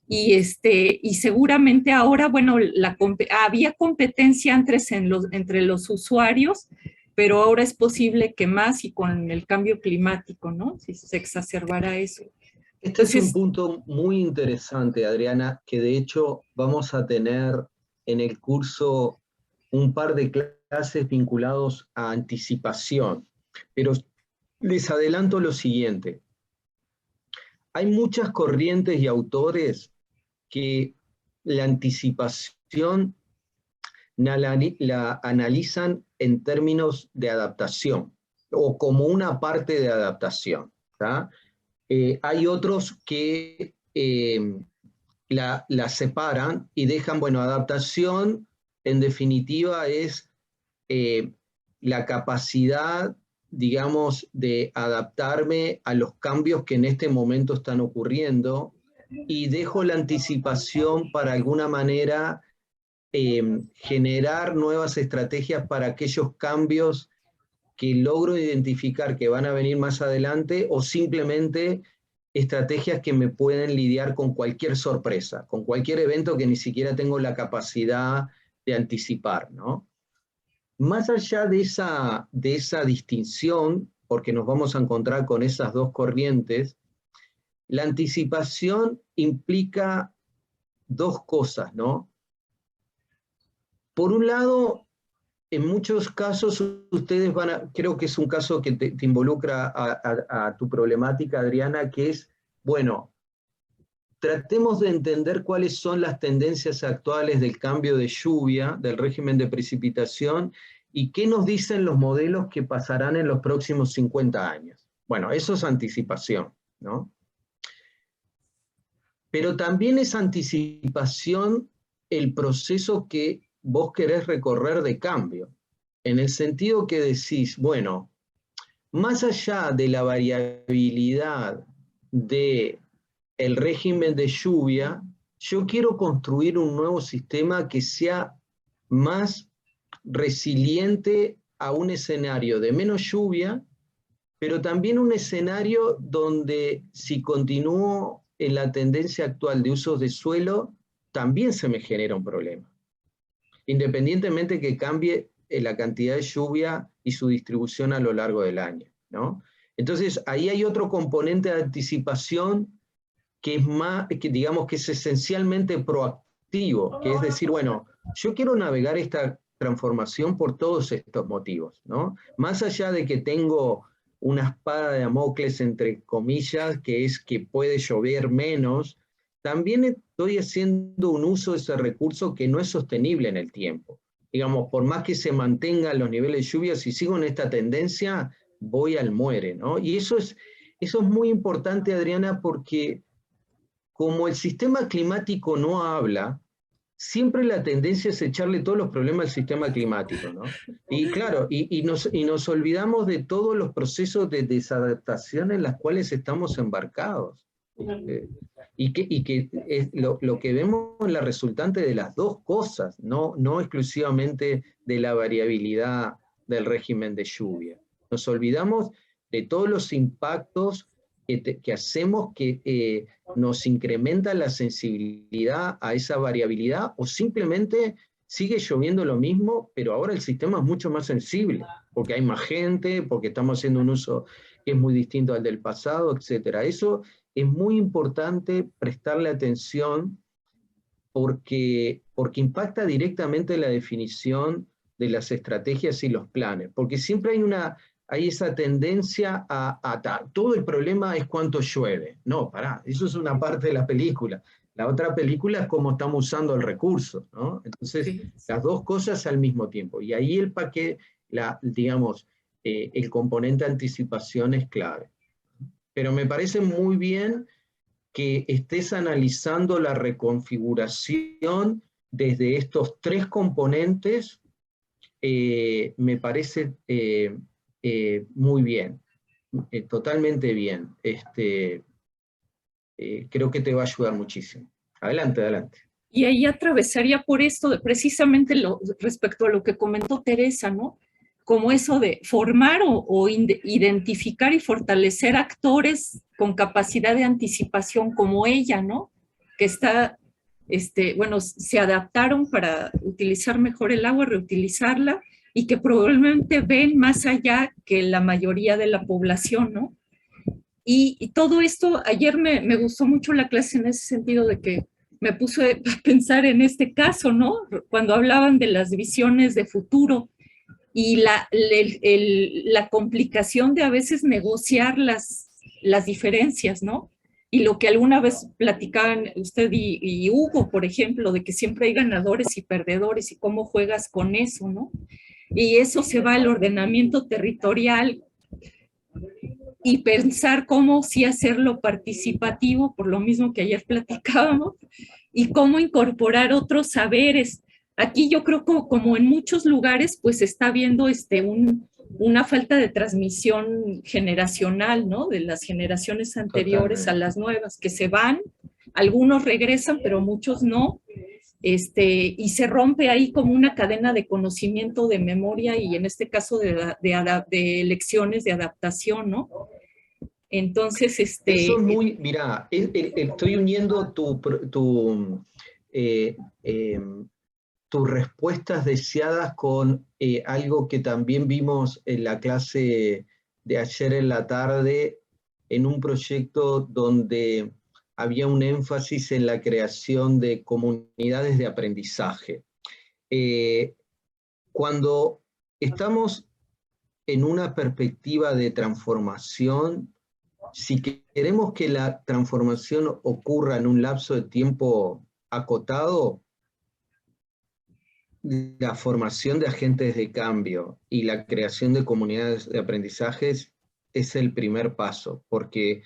y seguramente ahora, bueno, había competencia entre los usuarios, pero ahora es posible que más, y con el cambio climático, ¿no? Si se exacerbara eso. Este es un punto muy interesante, Adriana, que de hecho vamos a tener en el curso un par de clases vinculados a anticipación, pero les adelanto lo siguiente. hay muchas corrientes y autores que la anticipación la analizan en términos de adaptación o como una parte de adaptación. Hay otros que la separan y dejan, bueno, adaptación en definitiva es la capacidad, digamos, de adaptarme a los cambios que en este momento están ocurriendo, y dejo la anticipación para alguna manera generar nuevas estrategias para aquellos cambios que logro identificar que van a venir más adelante, o simplemente estrategias que me pueden lidiar con cualquier sorpresa, con cualquier evento que ni siquiera tengo la capacidad de anticipar, ¿no? Más allá de esa distinción, porque nos vamos a encontrar con esas dos corrientes, la anticipación implica dos cosas, ¿no? Por un lado, en muchos casos ustedes creo que es un caso que te involucra a tu problemática, Adriana, que es, bueno, tratemos de entender cuáles son las tendencias actuales del cambio de lluvia, del régimen de precipitación, y qué nos dicen los modelos que pasarán en los próximos 50 años. Bueno, eso es anticipación, ¿no? Pero también es anticipación el proceso que vos querés recorrer de cambio, en el sentido que decís, bueno, más allá de la variabilidad del régimen de lluvia, yo quiero construir un nuevo sistema que sea más resiliente a un escenario de menos lluvia, pero también un escenario donde si continúo en la tendencia actual de usos de suelo, también se me genera un problema, independientemente que cambie la cantidad de lluvia y su distribución a lo largo del año, ¿no? Entonces, ahí hay otro componente de anticipación que es más, que digamos que es esencialmente proactivo, que es decir, bueno, yo quiero navegar esta transformación por todos estos motivos, ¿no? Más allá de que tengo una espada de Damocles, entre comillas, que es que puede llover menos, también estoy haciendo un uso de ese recurso que no es sostenible en el tiempo. Digamos, por más que se mantengan los niveles de lluvia, si sigo en esta tendencia, voy al muere, ¿no? Y eso es muy importante, Adriana, porque como el sistema climático no habla, siempre la tendencia es echarle todos los problemas al sistema climático, ¿no? Y claro, y nos olvidamos de todos los procesos de desadaptación en los cuales estamos embarcados. Y que es lo que vemos es la resultante de las dos cosas, no exclusivamente de la variabilidad del régimen de lluvia. Nos olvidamos de todos los impactos que hacemos que nos incrementa la sensibilidad a esa variabilidad, o simplemente sigue lloviendo lo mismo, pero ahora el sistema es mucho más sensible, porque hay más gente, porque estamos haciendo un uso que es muy distinto al del pasado, etc. Eso es muy importante prestarle atención porque impacta directamente la definición de las estrategias y los planes, porque siempre hay esa tendencia a todo el problema es cuánto llueve. No, pará, eso es una parte de la película. La otra película es cómo estamos usando el recurso, ¿no? Entonces, sí, las dos cosas al mismo tiempo. Y ahí el paquete, digamos, el componente anticipación es clave. Pero me parece muy bien que estés analizando la reconfiguración desde estos tres componentes. Me parece muy bien, totalmente bien. Creo que te va a ayudar muchísimo. Adelante, adelante. Y ahí atravesaría por esto, precisamente respecto a lo que comentó Teresa, ¿no? Como eso de formar o identificar y fortalecer actores con capacidad de anticipación como ella, ¿no? Que está, bueno, se adaptaron para utilizar mejor el agua, reutilizarla, y que probablemente ven más allá que la mayoría de la población, ¿no? Y todo esto, ayer me gustó mucho la clase en ese sentido de que me puse a pensar en este caso, ¿no? Cuando hablaban de las visiones de futuro y la complicación de a veces negociar las diferencias, ¿no? Y lo que alguna vez platicaban usted y Hugo, por ejemplo, de que siempre hay ganadores y perdedores y cómo juegas con eso, ¿no? Y eso se va al ordenamiento territorial y pensar cómo sí hacerlo participativo, por lo mismo que ayer platicábamos, y cómo incorporar otros saberes. Aquí yo creo que como en muchos lugares, pues está habiendo una falta de transmisión generacional, ¿no? De las generaciones anteriores Totalmente. a las nuevas, que se van, algunos regresan, pero muchos no, y se rompe ahí como una cadena de conocimiento, de memoria y en este caso de lecciones de adaptación, ¿no? Entonces, Eso es muy, mira, estoy uniendo eh, eh, tus respuestas deseadas con algo que también vimos en la clase de ayer en la tarde, en un proyecto donde había un énfasis en la creación de comunidades de aprendizaje. Cuando estamos en una perspectiva de transformación, si queremos que la transformación ocurra en un lapso de tiempo acotado, la formación de agentes de cambio y la creación de comunidades de aprendizajes es el primer paso, porque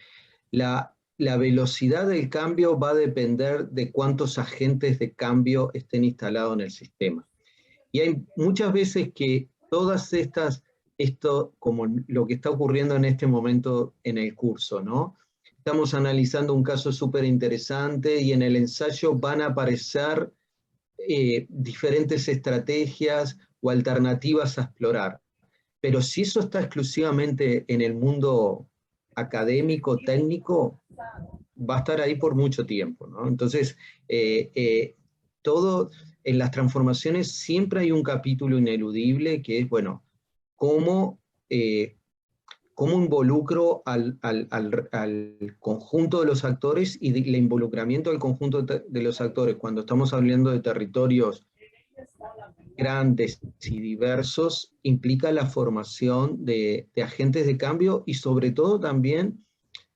la velocidad del cambio va a depender de cuántos agentes de cambio estén instalados en el sistema. Y hay muchas veces que todas esto como lo que está ocurriendo en este momento en el curso, ¿no? Estamos analizando un caso súper interesante y en el ensayo van a aparecer diferentes estrategias o alternativas a explorar. Pero si eso está exclusivamente en el mundo académico, técnico, va a estar ahí por mucho tiempo, ¿no? Entonces, todo en las transformaciones siempre hay un capítulo ineludible que es, bueno, cómo involucro al conjunto de los actores y el involucramiento del conjunto de los actores cuando estamos hablando de territorios grandes y diversos, implica la formación de agentes de cambio y sobre todo también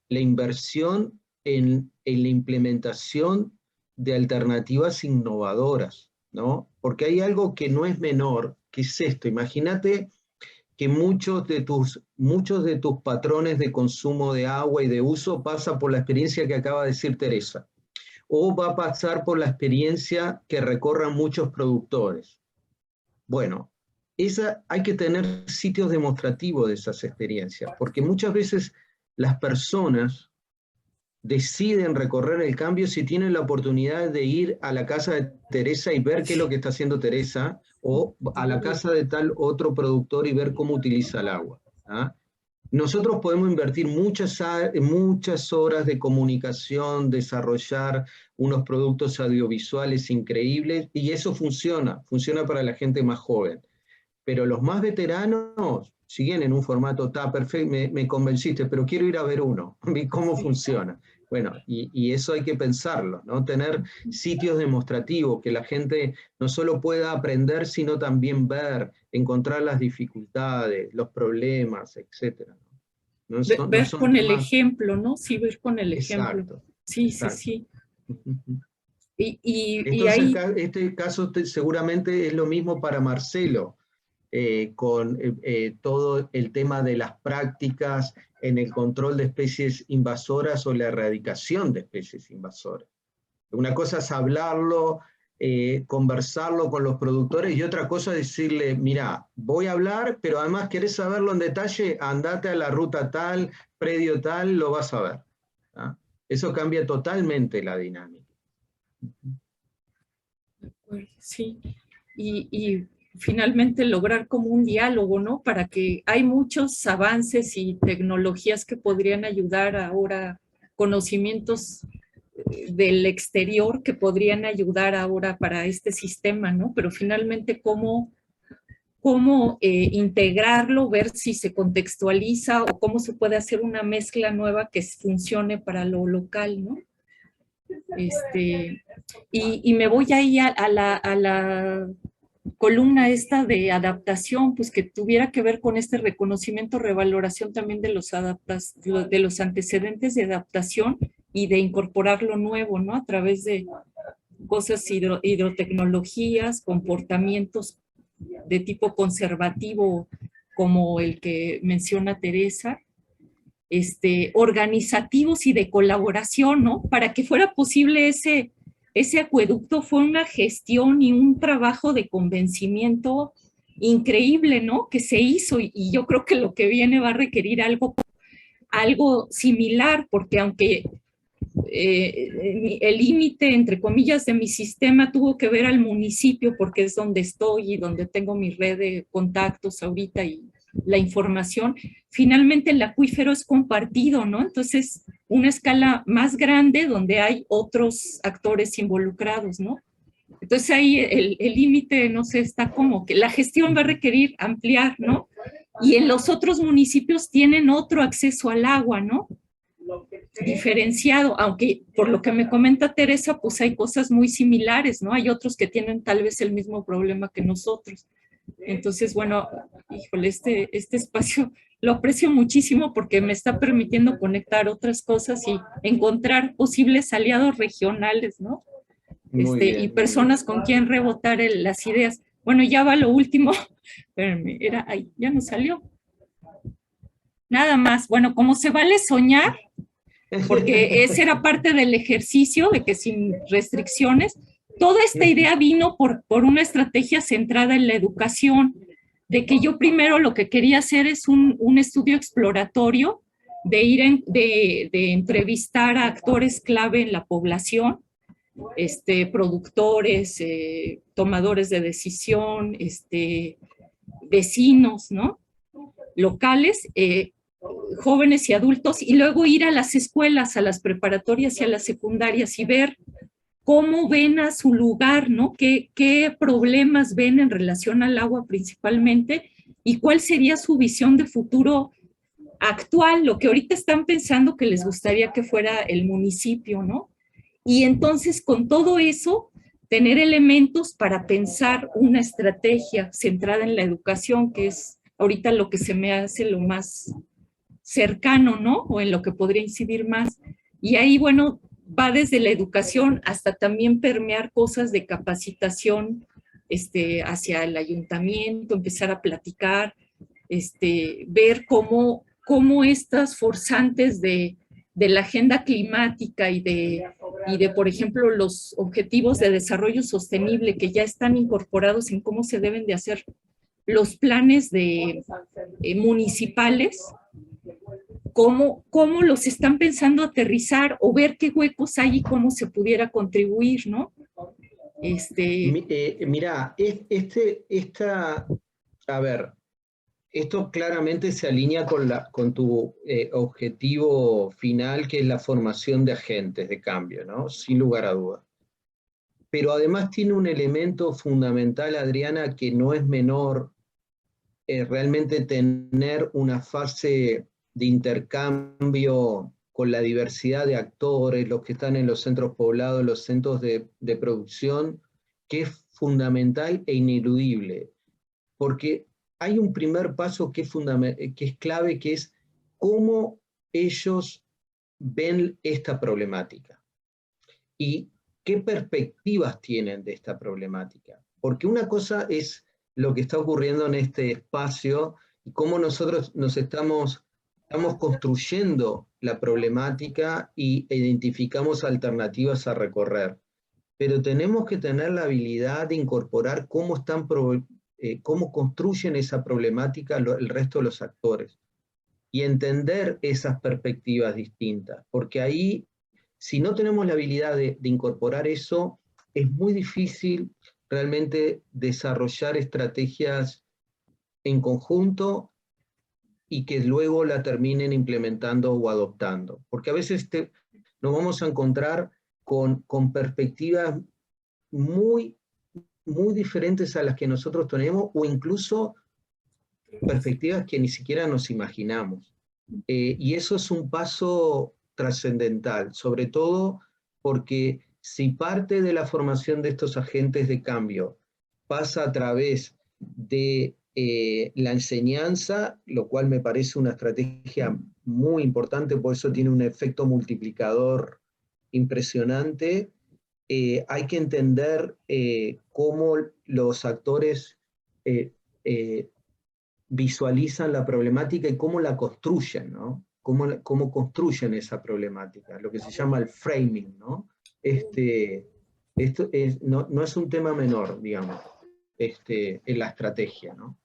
la inversión en la implementación de alternativas innovadoras, ¿no? Porque hay algo que no es menor, que es esto. Imagínate que muchos de tus patrones de consumo de agua y de uso pasa por la experiencia que acaba de decir Teresa, o va a pasar por la experiencia que recorran muchos productores. Bueno, hay que tener sitios demostrativos de esas experiencias, porque muchas veces las personas deciden recorrer el cambio si tienen la oportunidad de ir a la casa de Teresa y ver qué es lo que está haciendo Teresa, o a la casa de tal otro productor y ver cómo utiliza el agua. ¿Ah? Nosotros podemos invertir muchas horas de comunicación, desarrollar unos productos audiovisuales increíbles, y eso funciona para la gente más joven. Pero los más veteranos siguen en un formato, está perfecto, me convenciste, pero quiero ir a ver uno, cómo funciona. Bueno, y eso hay que pensarlo, ¿no? Tener sitios demostrativos, que la gente no solo pueda aprender, sino también ver, encontrar las dificultades, los problemas, etc. Ver con el ejemplo, ¿no? Sí, ver con el ejemplo. Exacto. Sí, exacto. sí, sí. Entonces, ahí... este caso seguramente es lo mismo para Marcelo, con todo el tema de las prácticas en el control de especies invasoras o la erradicación de especies invasoras. Una cosa es hablarlo, conversarlo con los productores, y otra cosa es decirle, mira, voy a hablar, pero además querés saberlo en detalle, andate a la ruta tal, predio tal, lo vas a ver. ¿Ah? Eso cambia totalmente la dinámica. Sí, y finalmente lograr como un diálogo, ¿no? Para que hay muchos avances y tecnologías que podrían ayudar ahora, conocimientos del exterior que podrían ayudar ahora para este sistema, ¿no? Pero finalmente cómo integrarlo, ver si se contextualiza o cómo se puede hacer una mezcla nueva que funcione para lo local, ¿no? Y me voy ahí a la columna esta de adaptación, pues que tuviera que ver con este reconocimiento, revaloración también de los antecedentes de adaptación y de incorporar lo nuevo, ¿no? A través de cosas hidrotecnologías, comportamientos de tipo conservativo, como el que menciona Teresa, organizativos y de colaboración, ¿no? Para que fuera posible ese acueducto fue una gestión y un trabajo de convencimiento increíble, ¿no? Que se hizo y yo creo que lo que viene va a requerir algo similar, porque aunque el límite, entre comillas, de mi sistema tuvo que ver al municipio, porque es donde estoy y donde tengo mi red de contactos ahorita y la información, finalmente el acuífero es compartido, ¿no? Entonces, una escala más grande donde hay otros actores involucrados, ¿no? Entonces ahí el límite, no sé, está como que la gestión va a requerir ampliar, ¿no? Y en los otros municipios tienen otro acceso al agua, ¿no? Diferenciado, aunque por lo que me comenta Teresa, pues hay cosas muy similares, ¿no? Hay otros que tienen tal vez el mismo problema que nosotros. Entonces, bueno, híjole, este espacio lo aprecio muchísimo porque me está permitiendo conectar otras cosas y encontrar posibles aliados regionales, ¿no? Y personas con quien rebotar las ideas. Bueno, ya va lo último. Espérenme, ya no salió. Nada más, bueno, como se vale soñar, porque ese era parte del ejercicio de que sin restricciones, toda esta idea vino por una estrategia centrada en la educación, de que yo primero lo que quería hacer es un estudio exploratorio, de entrevistar a actores clave en la población, productores, tomadores de decisión, vecinos, ¿no? Locales, jóvenes y adultos, y luego ir a las escuelas, a las preparatorias y a las secundarias y ver cómo ven a su lugar, ¿no? ¿Qué problemas ven en relación al agua principalmente y cuál sería su visión de futuro actual, lo que ahorita están pensando que les gustaría que fuera el municipio, ¿no? Y entonces con todo eso, tener elementos para pensar una estrategia centrada en la educación, que es ahorita lo que se me hace lo más cercano, ¿no? O en lo que podría incidir más. Y ahí, bueno, va desde la educación hasta también permear cosas de capacitación hacia el ayuntamiento, empezar a platicar, ver cómo estas forzantes de la agenda climática y de, por ejemplo, los objetivos de desarrollo sostenible que ya están incorporados en cómo se deben de hacer los planes municipales, cómo los están pensando aterrizar o ver qué huecos hay y cómo se pudiera contribuir, ¿no? Mira, a ver, esto claramente se alinea con tu objetivo final, que es la formación de agentes de cambio, ¿no? Sin lugar a dudas. Pero además tiene un elemento fundamental, Adriana, que no es menor, realmente tener una fase de intercambio con la diversidad de actores, los que están en los centros poblados, los centros de producción, que es fundamental e ineludible. Porque hay un primer paso que es clave, que es cómo ellos ven esta problemática y qué perspectivas tienen de esta problemática. Porque una cosa es lo que está ocurriendo en este espacio y cómo nosotros estamos construyendo la problemática e identificamos alternativas a recorrer. Pero tenemos que tener la habilidad de incorporar cómo construyen esa problemática el resto de los actores y entender esas perspectivas distintas, porque ahí, si no tenemos la habilidad de incorporar eso, es muy difícil realmente desarrollar estrategias en conjunto y que luego la terminen implementando o adoptando, porque a veces nos vamos a encontrar con perspectivas muy diferentes a las que nosotros tenemos, o incluso perspectivas que ni siquiera nos imaginamos. Y eso es un paso trascendental, sobre todo porque si parte de la formación de estos agentes de cambio pasa a través de la enseñanza, lo cual me parece una estrategia muy importante, por eso tiene un efecto multiplicador impresionante. Hay que entender cómo los actores visualizan la problemática y cómo la construyen, ¿no? Cómo construyen esa problemática, lo que se llama el framing, ¿no? Esto no es un tema menor, digamos, en la estrategia, ¿no?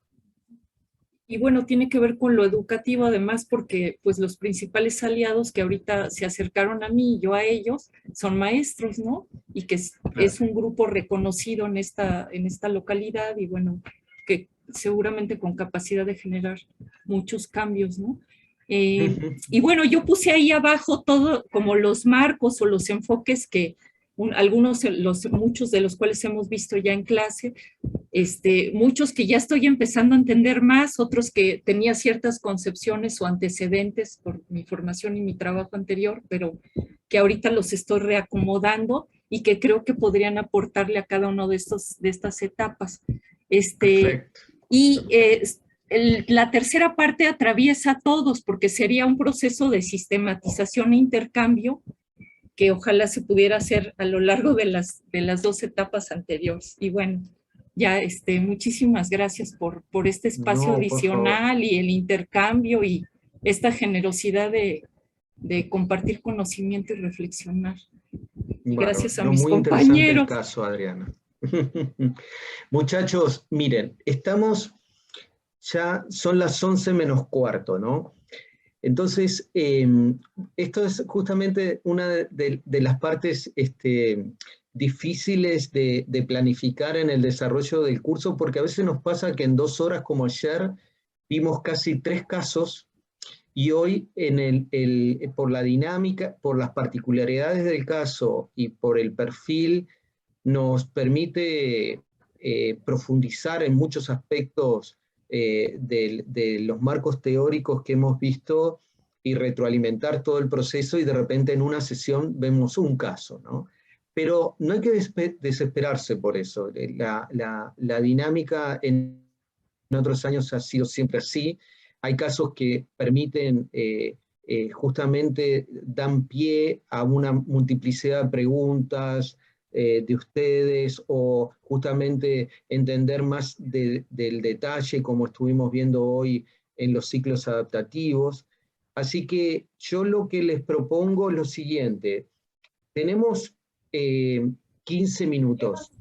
Y bueno, tiene que ver con lo educativo además, porque pues los principales aliados que ahorita se acercaron a mí y yo a ellos son maestros, ¿no? Y que es un grupo reconocido en esta localidad y bueno, que seguramente con capacidad de generar muchos cambios, ¿no? Y bueno, yo puse ahí abajo todo como los marcos o los enfoques que muchos de los cuales hemos visto ya en clase, muchos que ya estoy empezando a entender más, otros que tenía ciertas concepciones o antecedentes por mi formación y mi trabajo anterior, pero que ahorita los estoy reacomodando y que creo que podrían aportarle a cada uno de estas etapas. Y la tercera parte atraviesa a todos, porque sería un proceso de sistematización e intercambio que ojalá se pudiera hacer a lo largo de las 2 etapas anteriores. Y bueno, ya muchísimas gracias por este espacio adicional y el intercambio y esta generosidad de compartir conocimiento y reflexionar. Y gracias a mis muy compañeros. Interesante el caso, Adriana. Muchachos, miren, ya son las 11 menos cuarto, ¿no? Entonces, esto es justamente una de las partes difíciles de planificar en el desarrollo del curso, porque a veces nos pasa que en 2 horas como ayer vimos casi 3 casos, y hoy por la dinámica, por las particularidades del caso y por el perfil, nos permite profundizar en muchos aspectos de los marcos teóricos que hemos visto y retroalimentar todo el proceso, y de repente en una sesión vemos un caso, ¿no? Pero no hay que desesperarse por eso. La dinámica en otros años ha sido siempre así. Hay casos que permiten, justamente dan pie a una multiplicidad de preguntas de ustedes, o justamente entender más del detalle, como estuvimos viendo hoy en los ciclos adaptativos. Así que yo lo que les propongo es lo siguiente. Tenemos 15 minutos.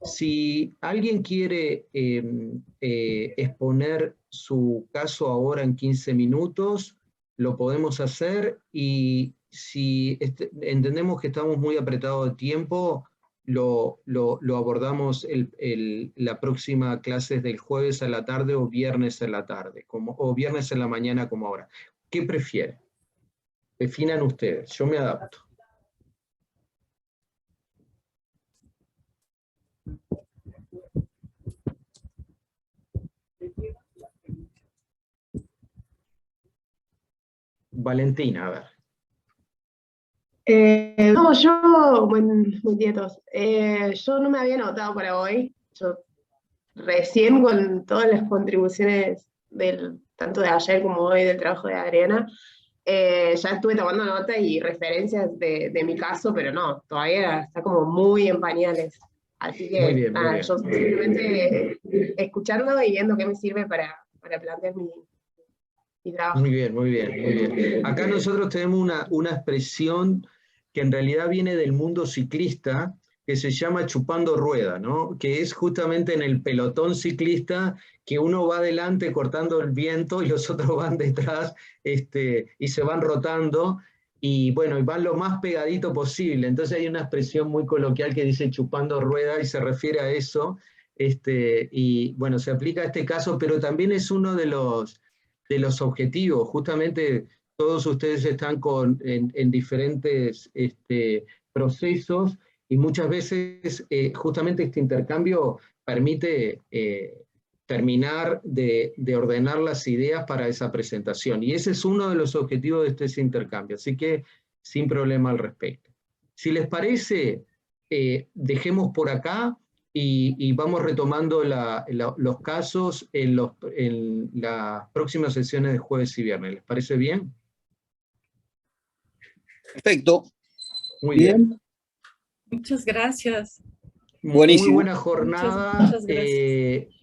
Si alguien quiere exponer su caso ahora en 15 minutos, lo podemos hacer, y si entendemos que estamos muy apretados de tiempo, lo abordamos la próxima clase del jueves a la tarde o viernes a la tarde, o viernes en la mañana como ahora. ¿Qué prefieren? Definan ustedes, yo me adapto. Valentina, a ver. Buen día a todos. Yo no me había anotado para hoy. Yo recién, con todas las contribuciones tanto de ayer como hoy del trabajo de Adriana, ya estuve tomando nota y referencias de mi caso, pero no, todavía está como muy en pañales. Así que muy bien. yo simplemente escuchando y viendo qué me sirve para plantear mi trabajo. Muy bien. Acá nosotros tenemos una expresión que en realidad viene del mundo ciclista, que se llama chupando rueda, ¿no? Que es justamente en el pelotón ciclista, que uno va adelante cortando el viento y los otros van detrás, y se van rotando, y bueno, y van lo más pegadito posible. Entonces hay una expresión muy coloquial que dice chupando rueda, y se refiere a eso, y bueno, se aplica a este caso, pero también es uno de los objetivos. Justamente todos ustedes están en diferentes procesos, y muchas veces justamente este intercambio permite terminar de ordenar las ideas para esa presentación, y ese es uno de los objetivos de este intercambio, así que sin problema al respecto. Si les parece, dejemos por acá y vamos retomando los casos en las próximas sesiones de jueves y viernes. ¿Les parece bien? Perfecto. Muy bien. Muchas gracias. Muy buena jornada. Muchas gracias.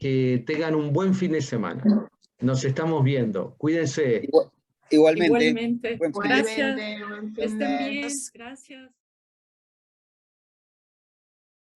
Que tengan un buen fin de semana. Nos estamos viendo. Cuídense. Igualmente. Igualmente. Buen fin. Gracias. Igualmente, buen fin Estén de- bien. Gracias.